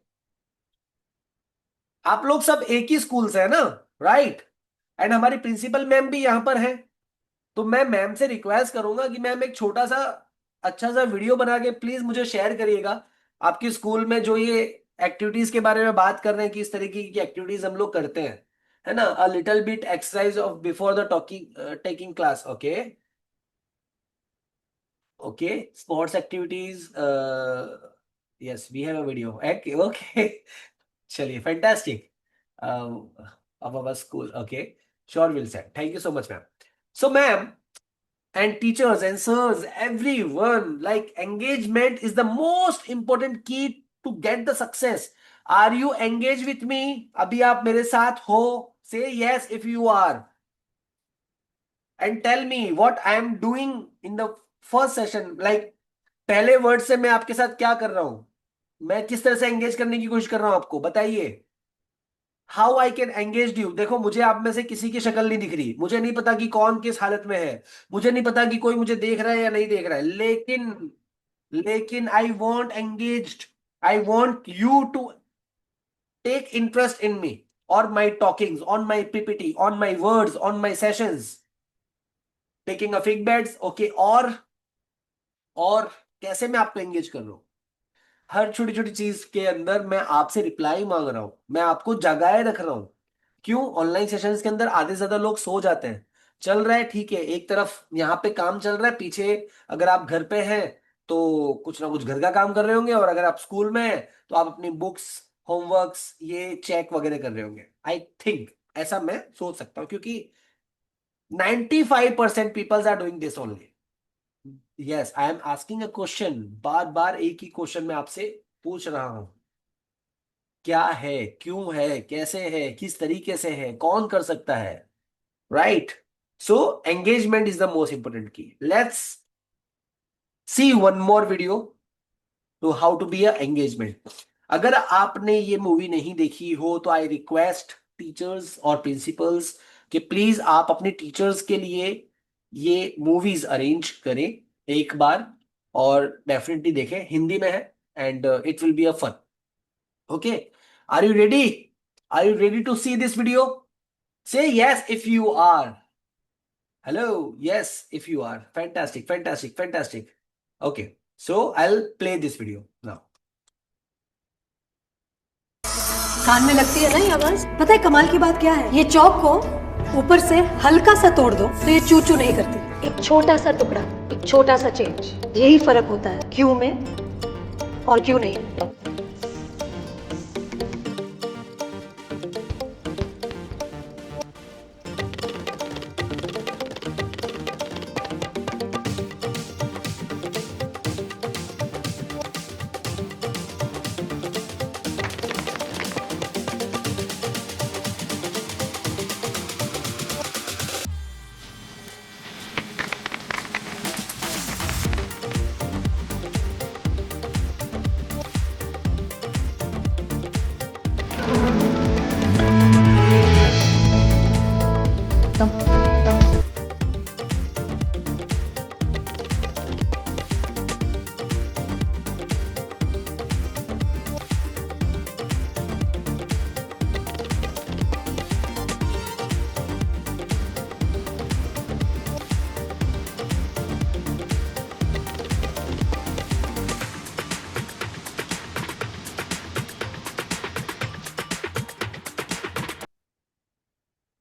आप लोग सब एक ही स्कूल से है ना, राइट। एंड हमारी प्रिंसिपल मैम भी यहां पर है, तो मैं मैम से रिक्वेस्ट करूंगा कि मैम एक छोटा सा अच्छा सा वीडियो बना के प्लीज मुझे शेयर करिएगा। आपके स्कूल में जो ये एक्टिविटीज के बारे में बात कर रहे हैं कि इस तरीके की एक्टिविटीज हम लोग करते हैं, है ना। A little bit exercise of before the talking taking class, okay. Okay, sports activities, yes we have a video, okay okay. चलिए fantastic, of our school, okay, sure, will send, thank you so much ma'am. So ma'am and teachers and sirs, everyone, like engagement is the most important key to get the success. Are you engaged with me? अभी आप मेरे साथ हो? Say yes if you are and tell me what I am doing in the first session. Like पहले word से मैं आपके साथ क्या कर रहा हूं, मैं किस तरह से एंगेज करने की कोशिश कर रहा हूं, आपको बताइए। How I can engage you. देखो मुझे आप में से किसी की शक्ल नहीं दिख रही, मुझे नहीं पता कि कौन किस हालत में है, मुझे नहीं पता कि कोई मुझे देख रहा है या नहीं देख रहा है, लेकिन I want engaged, I want you to take interest in me और my talkings, on my PPT, on my words, on my sessions, taking a feedbacks, okay. और कैसे मैं आपको एंगेज कर रहा हूं, हर छोटी छोटी चीज के अंदर मैं आपसे रिप्लाई मांग रहा हूं, मैं आपको जगाए रख रहा हूं। क्यों, ऑनलाइन सेशंस के अंदर आधे से ज्यादा लोग सो जाते हैं। चल रहा है ठीक है, एक तरफ यहाँ पे काम चल रहा है, पीछे अगर आप घर पे हैं तो कुछ ना कुछ घर का काम कर रहे होंगे, और अगर आप स्कूल में हैं तो आप अपनी बुक्स, होमवर्क्स ये चेक वगैरह कर रहे होंगे। आई थिंक ऐसा मैं सोच सकता हूँ, क्योंकि 95% peoples are doing this only. Yes, I am asking a question, बार बार एक ही क्वेश्चन मैं आपसे पूछ रहा हूं। क्या है, क्यों है, कैसे है, किस तरीके से है, कौन कर सकता है, right. So engagement is the most important key. Let's see one more video to how to be a engagement. अगर आपने ये मूवी नहीं देखी हो तो आई रिक्वेस्ट टीचर्स और प्रिंसिपल्स कि प्लीज आप अपने टीचर्स के लिए ये मूवीज अरेंज करें एक बार, और डेफिनेटली देखें, हिंदी में है and it will be a fun, okay. Are you ready, are you ready to see this video? Say yes if you are. Hello, yes if you are. Fantastic, fantastic, fantastic. Okay, so I'll play this video now. कान में लगती है ना ये आवाज। पता है कमाल की बात क्या है, ये चौक को ऊपर से हल्का सा तोड़ दो तो ये चू चू नहीं करती। एक छोटा सा टुकड़ा, एक छोटा सा चेंज, यही फर्क होता है क्यों में और क्यों नहीं।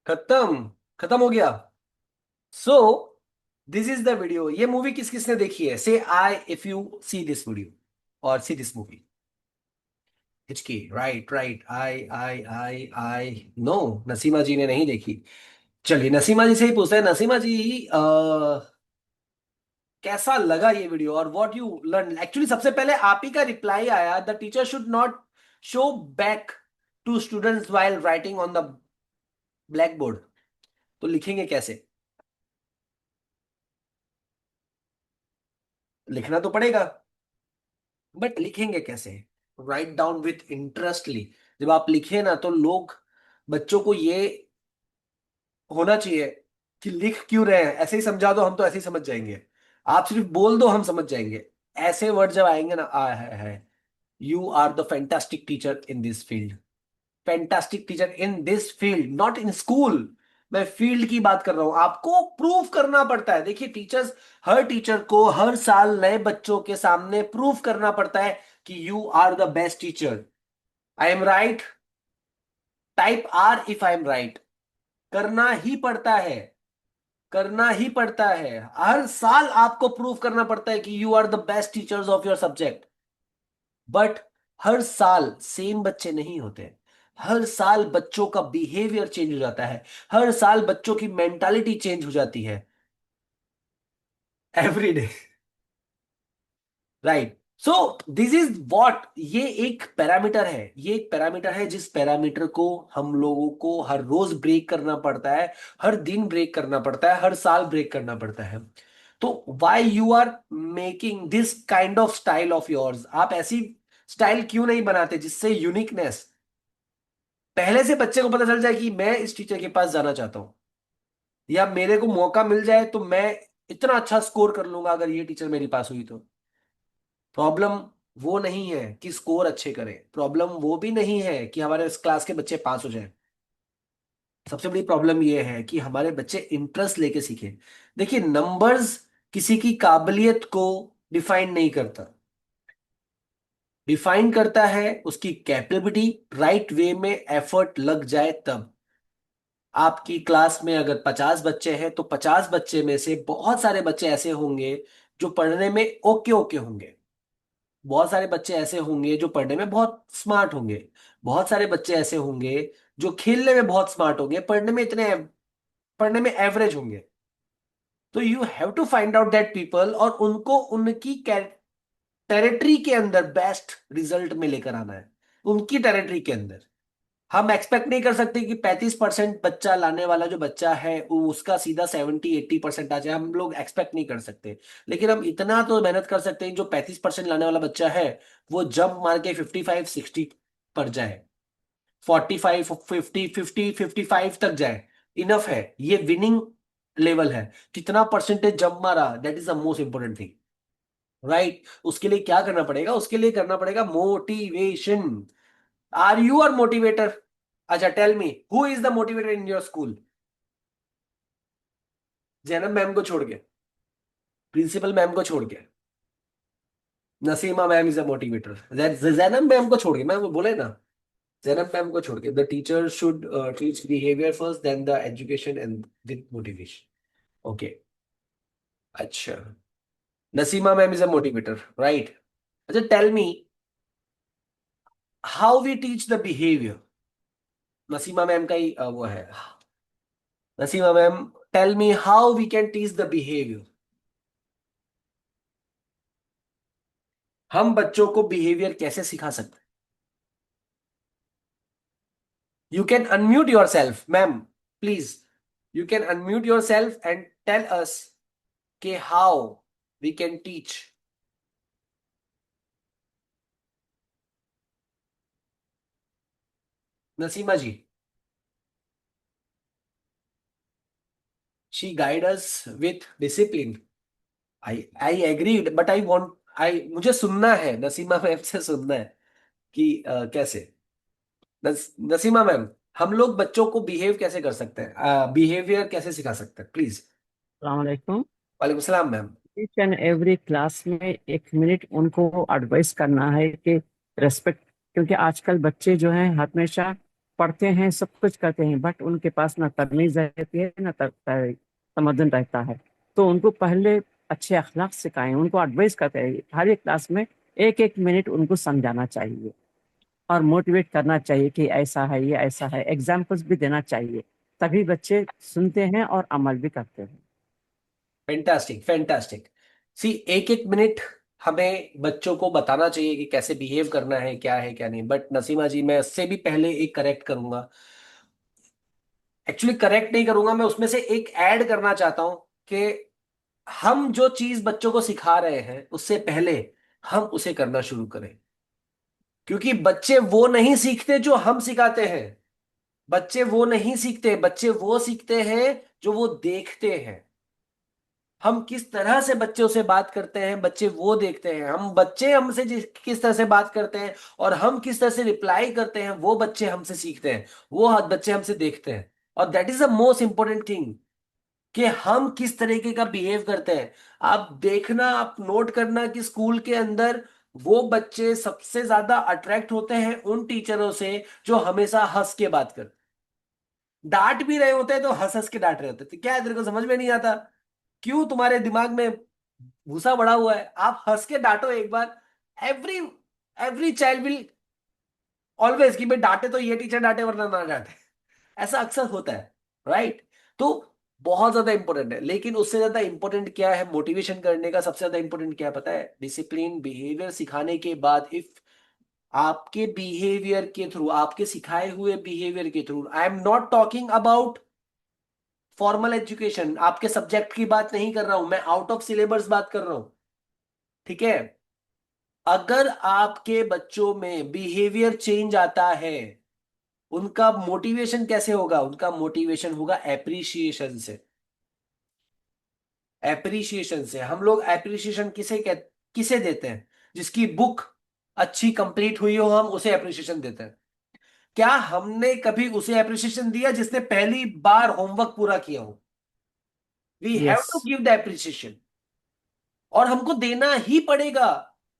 खत्म, खत्म हो गया। So this is the video. ये मूवी किस किसने देखी है? Say I if you see this video और see this movie. Hichki, right right, I know, Naseema ji ने नहीं देखी। चलिए नसीमा जी से ही पूछते हैं। नसीमा जी, कैसा लगा ये वीडियो और व्हाट यू लर्न? एक्चुअली सबसे पहले आप ही का रिप्लाई आया, the teacher should not show back to students while writing on the black board. तो लिखेंगे कैसे? लिखना तो पड़ेगा, बट लिखेंगे कैसे? Write down with interestly. जब आप लिखे ना तो लोग, बच्चों को ये होना चाहिए कि लिख क्यों रहे हैं, ऐसे ही समझा दो हम तो ऐसे ही समझ जाएंगे, आप सिर्फ बोल दो हम समझ जाएंगे। ऐसे वर्ड जब आएंगे ना, आ है, you are the fantastic teacher in this field. Fantastic teacher in this field, not in school. मैं फील्ड की बात कर रहा हूं, आपको प्रूव करना पड़ता है। देखिए टीचर्स, हर टीचर को हर साल नए बच्चों के सामने प्रूव करना पड़ता है कि you are the best teacher. I am right? Type are if I am right. करना ही पड़ता है, करना ही पड़ता है। हर साल आपको प्रूव करना पड़ता है कि you are the best teachers of your subject. But हर साल सेम बच्चे नहीं होते। हर साल बच्चों का बिहेवियर चेंज हो जाता है, हर साल बच्चों की मेंटालिटी चेंज हो जाती है, every day. Right? So this is what, ये एक पैरामीटर है, ये एक पैरामीटर है जिस पैरामीटर को हम लोगों को हर रोज ब्रेक करना पड़ता है, हर दिन ब्रेक करना पड़ता है, हर साल ब्रेक करना पड़ता है। तो why you are making this kind of style of yours? आप ऐसी स्टाइल क्यों नहीं बनाते जिससे यूनिकनेस पहले से बच्चे को पता चल जाए कि मैं इस टीचर के पास जाना चाहता हूं, या मेरे को मौका मिल जाए तो मैं इतना अच्छा स्कोर कर लूंगा अगर ये टीचर मेरे पास हुई तो। प्रॉब्लम वो नहीं है कि स्कोर अच्छे करें, प्रॉब्लम वो भी नहीं है कि हमारे इस क्लास के बच्चे पास हो जाएं। सबसे बड़ी प्रॉब्लम ये है कि हमारे बच्चे इंटरेस्ट लेके सीखें। देखिए नंबर्स किसी की काबिलियत को डिफाइन नहीं करता, डिफाइन करता है उसकी कैपेबिलिटी, राइट वे में एफर्ट लग जाए तब। आपकी क्लास में अगर 50 बच्चे हैं तो 50 बच्चे में से बहुत सारे बच्चे ऐसे होंगे जो पढ़ने में ओके ओके होंगे, बहुत सारे बच्चे ऐसे होंगे जो पढ़ने में बहुत स्मार्ट होंगे, बहुत सारे बच्चे ऐसे होंगे जो खेलने में बहुत स्मार्ट होंगे, पढ़ने में एवरेज होंगे। तो you have to find out that people और उनको उनकी टेरिटरी के अंदर बेस्ट रिजल्ट में लेकर आना है, उनकी टेरिटरी के अंदर। हम एक्सपेक्ट नहीं कर सकते कि 35% बच्चा लाने वाला जो बच्चा है वो उसका सीधा 70-80% आ जाए, हम लोग एक्सपेक्ट नहीं कर सकते। लेकिन हम इतना तो मेहनत कर सकते हैं जो 35% लाने वाला बच्चा है वो जंप मार के 55-60 पर जाए, 45-50-50-55 तक जाए, इनफ है। ये विनिंग लेवल है। कितना परसेंटेज जंप मारा, that is the most important thing. Right? उसके लिए क्या करना पड़ेगा? उसके लिए करना पड़ेगा motivation. Are you are motivator? अच्छा tell me, who is the motivator in your school? Zainab ma'am को छोड़ के, प्रिंसिपल मैम को छोड़ के, Naseema ma'am is a motivator. Zainab ma'am को छोड़ के, मैम बोले ना, जैनब मैम को छोड़ के, the teacher should teach behaviour first then the education and with motivation. Okay, अच्छा, Naseema ma'am is a motivator, right? अच्छा tell me, how we teach the behaviour? Naseema ma'am का ही वो है। Naseema ma'am, tell me how we can teach the behaviour? हम बच्चों को behaviour कैसे सिखा सकते हैं? You can unmute yourself ma'am, please. You can unmute yourself and tell us के how we can teach. Naseema ji, she guide us with discipline. I agreed, but I want, मुझे सुनना है, नसीमा मैम से सुनना है कि कैसे। नसीमा मैम, हम लोग बच्चों को बिहेव कैसे कर सकते हैं, बिहेवियर कैसे सिखा सकते हैं, प्लीज? अलैक्म। वालेकुम सलाम ma'am. Each and every class में 1 मिनट उनको एडवाइस करना है कि रेस्पेक्ट, क्योंकि आजकल बच्चे जो हैं हमेशा पढ़ते हैं, सब कुछ करते हैं, बट उनके पास ना तमीज़ रहती है ना तमद्दुन रहता है। तो उनको पहले अच्छे अखलाक सिखाएं, उनको एडवाइस करते हैं। हर एक क्लास में 1-1 मिनट उनको समझाना चाहिए और मोटिवेट करना चाहिए कि ऐसा है, ये ऐसा है, एग्जाम्पल्स भी देना चाहिए, तभी बच्चे सुनते हैं और अमल भी करते हैं। Fantastic, fantastic. सी एक एक मिनट हमें बच्चों को बताना चाहिए कि कैसे बिहेव करना है क्या नहीं, बट नसीमा जी मैं इससे भी पहले एक करेक्ट करूंगा, एक्चुअली करेक्ट नहीं करूंगा, मैं उसमें से एक ऐड करना चाहता हूं कि हम जो चीज बच्चों को सिखा रहे हैं उससे पहले हम उसे करना शुरू करें, क्योंकि बच्चे वो नहीं सीखते जो हम सिखाते हैं, बच्चे वो नहीं सीखते, बच्चे वो सीखते हैं जो वो देखते हैं। हम किस तरह से बच्चों से बात करते हैं बच्चे वो देखते हैं, हम बच्चे हमसे किस तरह से बात करते हैं और हम किस तरह से रिप्लाई करते हैं वो बच्चे हमसे सीखते हैं, वो बच्चे हमसे देखते हैं। और that is the most important thing कि हम किस तरीके का बिहेव करते हैं। आप देखना, आप नोट करना कि स्कूल के अंदर वो बच्चे सबसे ज्यादा अट्रैक्ट होते हैं उन टीचरों से जो हमेशा हंस के बात करते हैं। डांट भी रहे होते हैं तो हंस हंस के डांट रहे होते हैं, तो क्या है, तेरे को समझ में नहीं आता क्यों? तुम्हारे दिमाग में भूसा बड़ा हुआ है, आप हंस के डांटो एक बार। Every every child will always कि भाई डांटे तो ये टीचर डांटे वरना ना डांटे, ऐसा अक्सर होता है, राइट? तो बहुत ज्यादा इंपॉर्टेंट है, लेकिन उससे ज्यादा इंपॉर्टेंट क्या है मोटिवेशन करने का? सबसे ज्यादा इंपॉर्टेंट क्या है पता है? डिसिप्लिन बिहेवियर सिखाने के बाद इफ आपके बिहेवियर के थ्रू, आपके सिखाए हुए बिहेवियर के through, I am not talking about formal education, आपके सब्जेक्ट की बात नहीं कर रहा हूं मैं, आउट ऑफ सिलेबस बात कर रहा हूं, ठीक है? अगर आपके बच्चों में बिहेवियर चेंज आता है, उनका मोटिवेशन कैसे होगा? उनका मोटिवेशन होगा एप्रिसिएशन से। एप्रिसिएशन से हम लोग एप्रिसिएशन किसे देते हैं? जिसकी बुक अच्छी कंप्लीट हुई हो हम उसे एप्रिसिएशन देते हैं। क्या हमने कभी उसे एप्रिसिएशन दिया जिसने पहली बार होमवर्क पूरा किया हो? We have yes. To give the appreciation, और हमको देना ही पड़ेगा।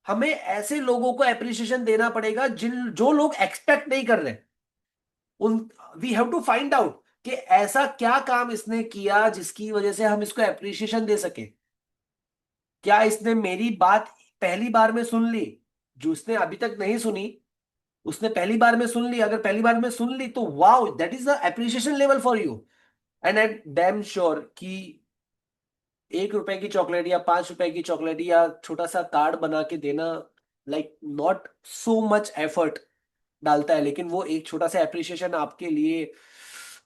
हमें ऐसे लोगों को एप्रिसिएशन देना पड़ेगा जो लोग एक्सपेक्ट नहीं कर रहे। उन we have to find out कि ऐसा क्या काम इसने किया जिसकी वजह से हम इसको एप्रिसिएशन दे सके। क्या इसने मेरी बात पहली बार में सुन ली? जो उसने अभी तक नहीं सुनी उसने पहली बार में सुन ली, अगर पहली बार में सुन ली तो wow, that is the appreciation level for you. And I am damn sure कि 1 रुपए की चॉकलेट या 5 रुपए की चॉकलेट या छोटा सा कार्ड बना के देना, like not so much effort डालता है, लेकिन वो एक छोटा सा एप्रिसिएशन आपके लिए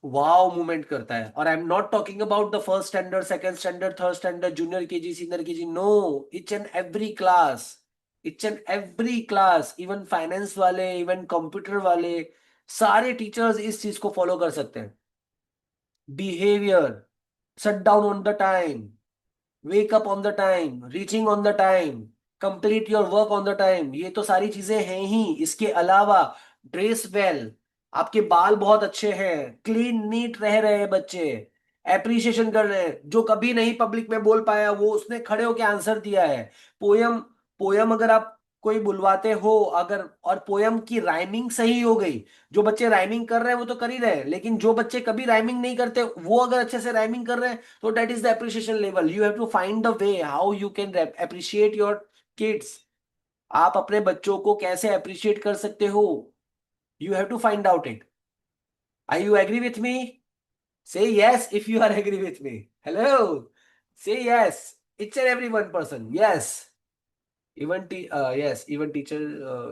वाओ मूवमेंट करता है। और I am not talking about the first standard, second standard, third standard, junior KG, senior KG, no, each and every class, each and every class, even finance वाले, इवन कंप्यूटर वाले, सारे teachers इस चीज को follow कर सकते हैं। Behaviour, shut down on the time, wake up on the time, reaching on the time, complete your work on the time, ये तो सारी चीजें हैं ही। इसके अलावा ड्रेस वेल, आपके बाल बहुत अच्छे हैं, क्लीन नीट रह रहे हैं बच्चे, एप्रिसिएशन कर रहे हैं, जो कभी नहीं पब्लिक में बोल पाया वो उसने खड़े होकर आंसर दिया है। पोयम पोयम अगर आप कोई बुलवाते हो, अगर और पोयम की राइमिंग सही हो गई, जो बच्चे राइमिंग कर रहे हैं वो तो कर ही रहे हैं, लेकिन जो बच्चे कभी राइमिंग नहीं करते वो अगर अच्छे से राइमिंग कर रहे हैं तो that is the appreciation level. You have to find the way how you can appreciate your kids. आप अपने बच्चों को कैसे अप्रिशिएट कर सकते हो? You have to find out it. I you agree with me? Say yes if you are agree with me. Hello, say yes, it's an every one person, yes. Yes, even teacher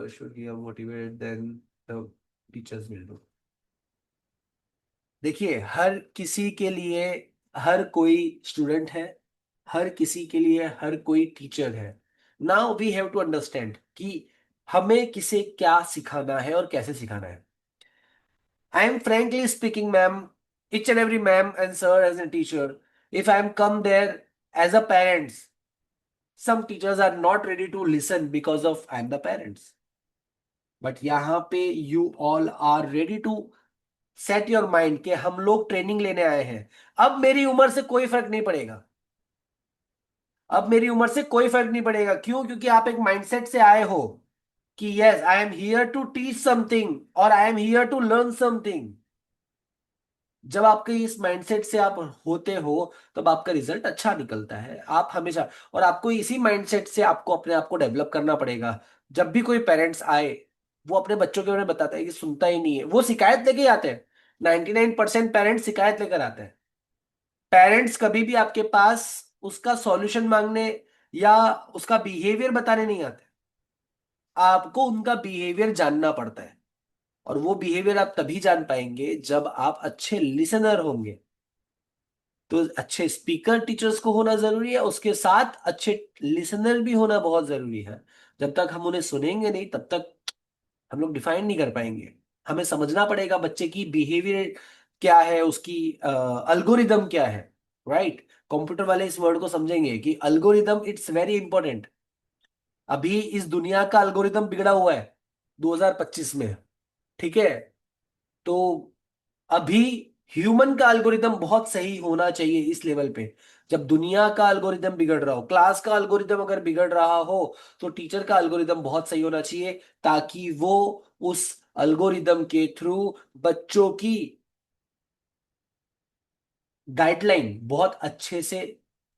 should be motivated, then the teachers will do. देखिए, हर किसी के लिए हर कोई student है, हर किसी के लिए हर कोई टीचर है। Now we have to understand कि हमें किसे क्या सिखाना है और कैसे सिखाना है। I am frankly speaking ma'am, each and every ma'am and sir as a teacher, if I am come there as a parents, some teachers are not ready to listen because of I am the parents. But यहाँ पे you all are ready to set your mind कि हम लोग training लेने आए हैं। अब मेरी उम्र से कोई फर्क नहीं पड़ेगा, अब मेरी उम्र से कोई फर्क नहीं पड़ेगा। क्यों? क्योंकि आप एक माइंडसेट से आए हो कि yes I am here to teach something और I am here to learn something. जब आपके इस माइंडसेट से आप होते हो तब आपका रिजल्ट अच्छा निकलता है। आप हमेशा, और आपको इसी माइंडसेट से आपको अपने आप को डेवलप करना पड़ेगा। जब भी कोई पेरेंट्स आए वो अपने बच्चों के बारे में बताता है कि सुनता ही नहीं है, वो शिकायत लेके ही आते हैं। 99% पेरेंट्स शिकायत लेकर आते हैं। पेरेंट्स कभी भी आपके पास उसका सॉल्यूशन मांगने या उसका बिहेवियर बताने नहीं आते, आपको उनका बिहेवियर जानना पड़ता है। और वो बिहेवियर आप तभी जान पाएंगे जब आप अच्छे लिसनर होंगे। तो अच्छे स्पीकर टीचर्स को होना जरूरी है, उसके साथ अच्छे लिसनर भी होना बहुत जरूरी है। जब तक हम उन्हें सुनेंगे नहीं तब तक हम लोग डिफाइन नहीं कर पाएंगे। हमें समझना पड़ेगा बच्चे की बिहेवियर क्या है, उसकी अल्गोरिदम क्या है। राइट, कंप्यूटर वाले इस वर्ड को समझेंगे कि अल्गोरिदम इट्स वेरी इंपॉर्टेंट। अभी इस दुनिया का अल्गोरिदम बिगड़ा हुआ है 2025 में, ठीक है। तो अभी ह्यूमन का एल्गोरिदम बहुत सही होना चाहिए इस लेवल पे। जब दुनिया का एल्गोरिदम बिगड़ रहा हो, क्लास का एल्गोरिदम अगर बिगड़ रहा हो, तो टीचर का एल्गोरिदम बहुत सही होना चाहिए, ताकि वो उस एल्गोरिदम के थ्रू बच्चों की गाइडलाइन बहुत अच्छे से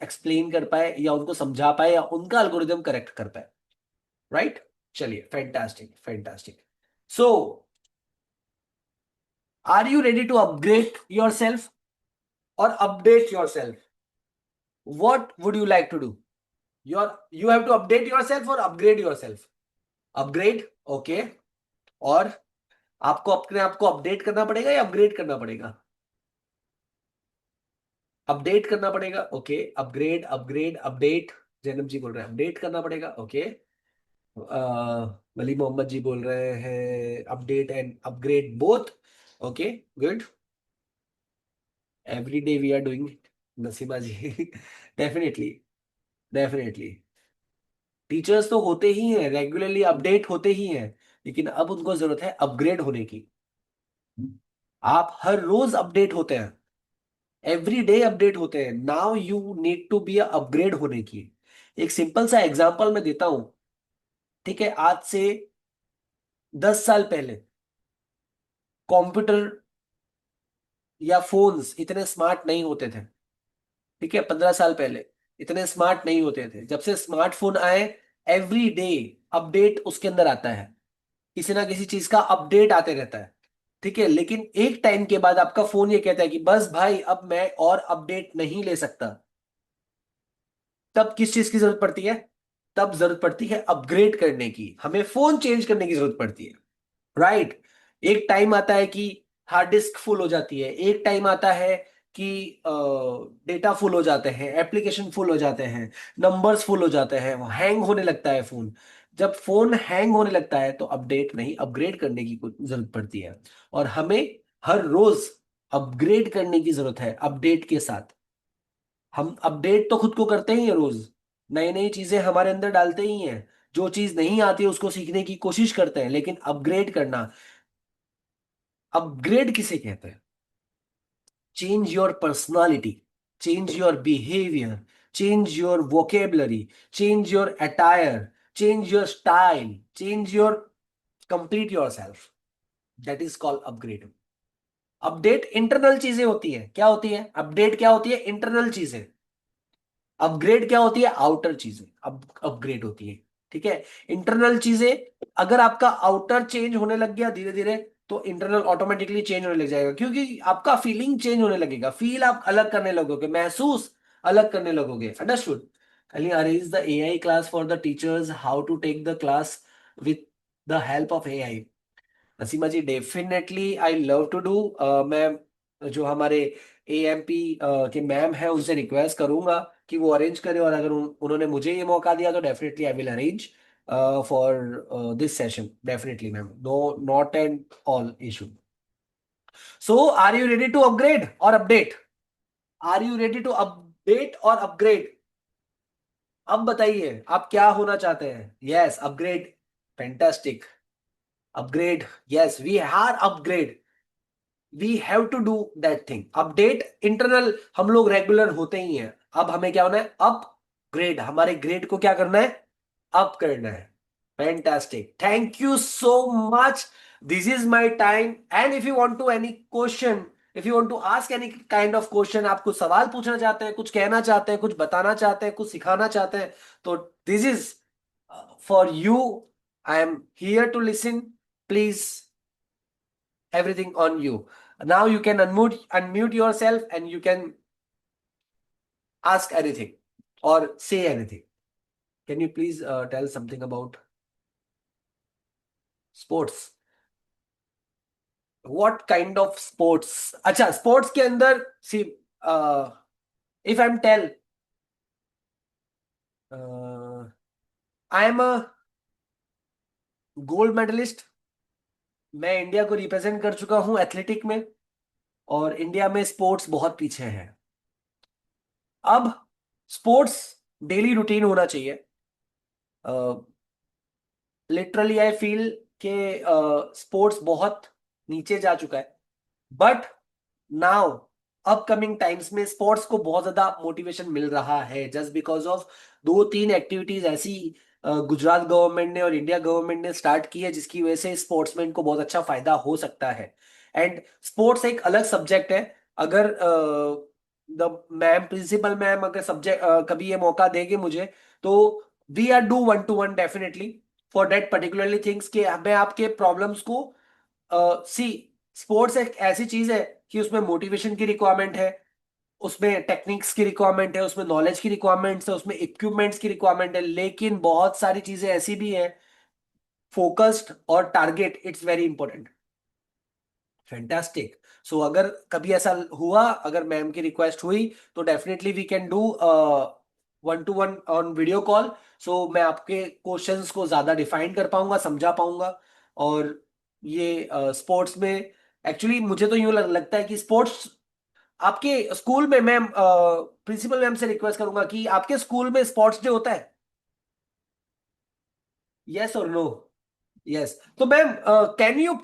एक्सप्लेन कर पाए, या उनको समझा पाए, या उनका एल्गोरिदम करेक्ट कर पाए। राइट, चलिए, fantastic fantastic. So are you ready to upgrade yourself और update yourself? What would you like to do? You have to update yourself or upgrade yourself? Upgrade, okay. और आपको अपने आप को update करना पड़ेगा या अपग्रेड करना पड़ेगा? अपडेट करना पड़ेगा, okay. Upgrade, upgrade, update. Zainab ji बोल रहे हैं अपडेट करना पड़ेगा, ओके। वली मोहम्मद जी बोल रहे हैं update and upgrade both, okay, good. Every day we are doing it, Naseema ji. Definitely, definitely. Teachers तो होते ही हैं, रेगुलरली अपडेट होते ही हैं, लेकिन अब उनको जरूरत है अपग्रेड होने की। आप हर रोज अपडेट होते हैं, एवरी डे अपडेट होते हैं। Now you need to be upgrade होने की। एक सिंपल सा एग्जांपल मैं देता हूं, ठीक है। आज से 10 साल पहले कंप्यूटर या फोन्स इतने स्मार्ट नहीं होते थे, ठीक है। 15 साल पहले इतने स्मार्ट नहीं होते थे। जब से स्मार्टफोन आए, एवरी डे अपडेट उसके अंदर आता है, किसी ना किसी चीज का अपडेट आते रहता है, ठीक है। लेकिन एक टाइम के बाद आपका फोन ये कहता है कि बस भाई अब मैं और अपडेट नहीं ले सकता। तब किस चीज की जरूरत पड़ती है? तब जरूरत पड़ती है अपग्रेड करने की, हमें फोन चेंज करने की जरूरत पड़ती है। राइट, एक टाइम आता है कि हार्ड डिस्क फुल हो जाती है, एक टाइम आता है कि डेटा फुल हो जाते हैं, एप्लीकेशन फुल हो जाते हैं, नंबर्स फुल हो जाते हैं, हैंग होने लगता है फोन। जब फोन हैंग होने लगता है तो अपडेट नहीं, अपग्रेड करने की जरूरत पड़ती है। और हमें हर रोज अपग्रेड करने की जरूरत है अपडेट के साथ। हम अपडेट तो खुद को करते ही हैं रोज, नई नई चीजें हमारे अंदर डालते ही हैं। जो चीज नहीं आती है उसको सीखने की कोशिश करते हैं, लेकिन अपग्रेड करना, अपग्रेड किसे कहते हैं? Change your personality, change your behaviour, change your vocabulary, change your attire, change your style, change your, complete your self. That is called upgrade. Update internal चीजें होती है। क्या होती है अपडेट? क्या होती है? इंटरनल चीजें। अपग्रेड क्या होती है? आउटर चीजें अपग्रेड होती है, ठीक है। इंटरनल चीजें, अगर आपका आउटर चेंज होने लग गया धीरे धीरे, तो इंटरनल ऑटोमेटिकली चेंज होने लग जाएगा, क्योंकि आपका फीलिंग चेंज होने लगेगा। फील आप अलग करने लगोगे, महसूस अलग करने लगोगे। Understood? Ali arrange the AI class for the teachers, how to take the class with the help of AI। Naseema ji, definitely I love to do. मैं जो हमारे AMP के मैम है उनसे रिक्वेस्ट करूंगा कि वो अरेंज करें, और अगर उन्होंने मुझे ये मौका दिया तो definitely I will arrange for this session. Definitely ma'am, no, not an all issue. So are you ready to upgrade और update? Are you ready to update और अपग्रेड? अब बताइए आप क्या होना चाहते हैं? Yes, upgrade, fantastic. Upgrade, yes, we are upgrade, we have to do that thing. Update internal, हम लोग रेगुलर होते ही हैं। अब हमें क्या होना है? अपग्रेड। हमारे ग्रेड को क्या करना है? अप करना है। Fantastic, thank you so much. This is my time, and if you want to any question, if you want to ask any kind of question, आप कुछ सवाल पूछना चाहते हैं, कुछ कहना चाहते हैं, कुछ बताना चाहते हैं, कुछ सिखाना चाहते हैं, तो this is for you. I am here to listen. Please, everything on you. Now you can unmute yourself and you can ask anything or say anything. Can you please tell something about sports? What kind of sports? अच्छा, sports के अंदर see, if I'm tell, I am a gold medalist. मैं India को represent कर चुका हूं athletic में, और इंडिया में स्पोर्ट्स बहुत पीछे है। अब स्पोर्ट्स डेली रूटीन होना चाहिए। लिटरली आई फील के स्पोर्ट्स बहुत नीचे जा चुका है, बट नाउ अपकमिंग टाइम्स में स्पोर्ट्स को बहुत ज्यादा मोटिवेशन मिल रहा है, जस्ट बिकॉज ऑफ 2-3 एक्टिविटीज ऐसी गुजरात गवर्नमेंट ने और इंडिया गवर्नमेंट ने स्टार्ट की है, जिसकी वजह से स्पोर्ट्समैन को बहुत अच्छा फायदा हो सकता है। एंड स्पोर्ट्स एक अलग सब्जेक्ट है। अगर द मैम, प्रिंसिपल मैम अगर सब्जेक्ट कभी ये मौका देंगे मुझे, तो we are do 1-to-1 definitely for that particularly things, कि मैं आपके प्रॉब्लम्स को सी, स्पोर्ट्स एक ऐसी चीज है कि उसमें मोटिवेशन की रिक्वायरमेंट है, उसमें टेक्निक्स की रिक्वायरमेंट है, उसमें नॉलेज की रिक्वायरमेंट्स है, उसमें इक्विपमेंट्स की रिक्वायरमेंट है, लेकिन बहुत सारी चीजें ऐसी भी है, फोकस्ड और target, it's very important. Fantastic. So अगर कभी ऐसा हुआ, अगर मैम की रिक्वेस्ट हुई, तो definitely we can do 1-to-1 on video call. So मैं आपके क्वेश्चंस को ज्यादा डिफाइन कर पाऊंगा, समझा पाऊंगा। और ये स्पोर्ट्स में एक्चुअली मुझे तो यूं लगता है कि स्पोर्ट्स आपके स्कूल में, मैम प्रिंसिपल मैम से रिक्वेस्ट करूंगा कि आपके स्कूल में स्पोर्ट्स डे होता है? यस और नो? यस। तो ma'am can you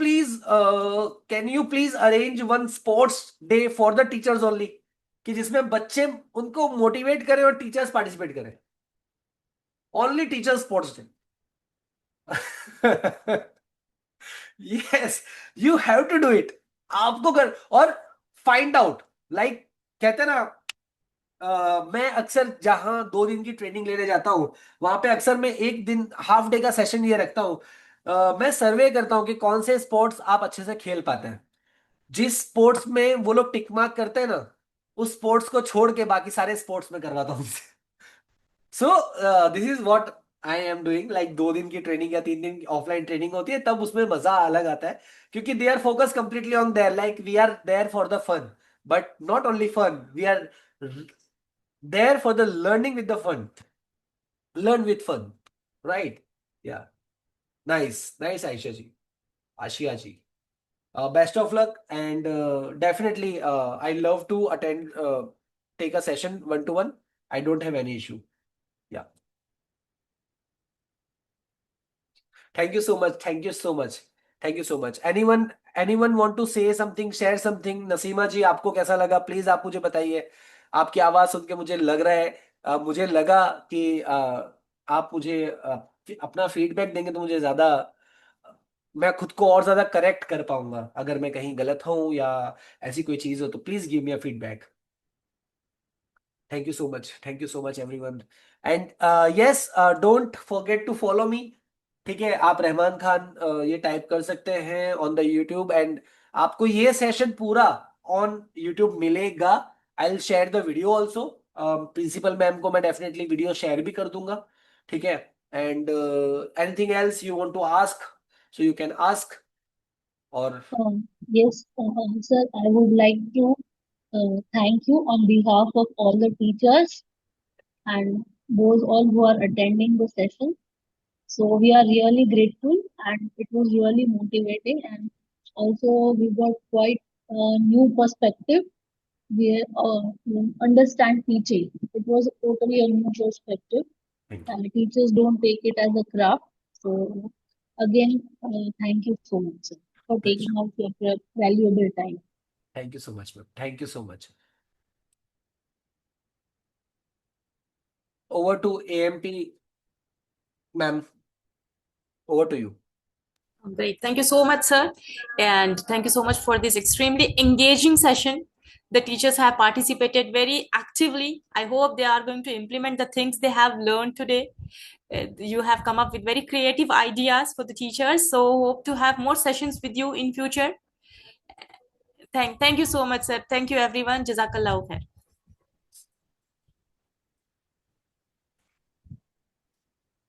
please arrange one sports day for the teachers only, कि जिसमें बच्चे उनको मोटिवेट करें और टीचर्स पार्टिसिपेट करें। Only teachers sports day. Yes, you have to do it. आपको कर, और फाइंड आउट, लाइक कहते हैं ना, मैं अक्सर जहां 2 दिन की ट्रेनिंग लेने जाता हूं, वहां पे अक्सर मैं 1 दिन हाफ डे का सेशन ये रखता हूं। मैं सर्वे करता हूं कि कौन से स्पोर्ट्स आप अच्छे से खेल पाते हैं। जिस स्पोर्ट्स में वो लोग टिक मार्क करते हैं ना, उस स्पोर्ट्स को छोड़ के बाकी सारे स्पोर्ट्स में करवाता हूं उनसे। सो this is what I am doing, like 2 दिन की ट्रेनिंग या 3 दिन की ऑफलाइन ट्रेनिंग होती है, तब उसमें मजा अलग आता है, क्योंकि they are focus completely on their, like we are there for the fun, but not only fun, we are there for the learning with the fun. Learn with fun, right? Yeah. Nice, nice, Aisha ji, Ashia ji. Best of luck, and definitely I love to attend, take a session 1-to-1. I don't have any issue. Yeah. Thank you so much. Thank you so much. Thank you so much. Anyone want to say something, share something? Naseema ji, आपको कैसा लगा? Please आप मुझे बताइए। आपकी आवाज सुन के मुझे लग रहा है, मुझे लगा कि आप मुझे अपना फीडबैक देंगे तो मुझे ज्यादा, मैं खुद को और ज्यादा करेक्ट कर पाऊंगा। अगर मैं कहीं गलत हूं या ऐसी कोई चीज हो, तो please give me a feedback. Thank you so much everyone, and yes, don't forget to follow me. ठीक है, आप रहमान खान ये टाइप कर सकते हैं ऑन द यूट्यूब, एंड आपको ये सेशन पूरा ऑन यूट्यूब मिलेगा। I will share the video also. Principal ma'am को मैं डेफिनेटली वीडियो शेयर भी कर दूंगा। ठीक है, and anything else you want to ask, so you can ask. और Yes, sir, I would like to thank you on behalf of all the teachers and those all who are attending the session. So we are really grateful, and it was really motivating, and also we got quite a new perspective. We understand teaching. It was totally a new perspective, thank you. and teachers don't take it as a craft. So again, thank you so much, sir, for taking out your valuable time. Thank you so much, ma'am. Thank you so much. Over to AMP, ma'am. Over to you. Great. Thank you so much, sir. And thank you so much for this extremely engaging session. The teachers have participated very actively. I hope they are going to implement the things they have learned today. You have come up with very creative ideas for the teachers. So hope to have more sessions with you in future. Thank you so much, sir. Thank you, everyone. Jazakallah khair.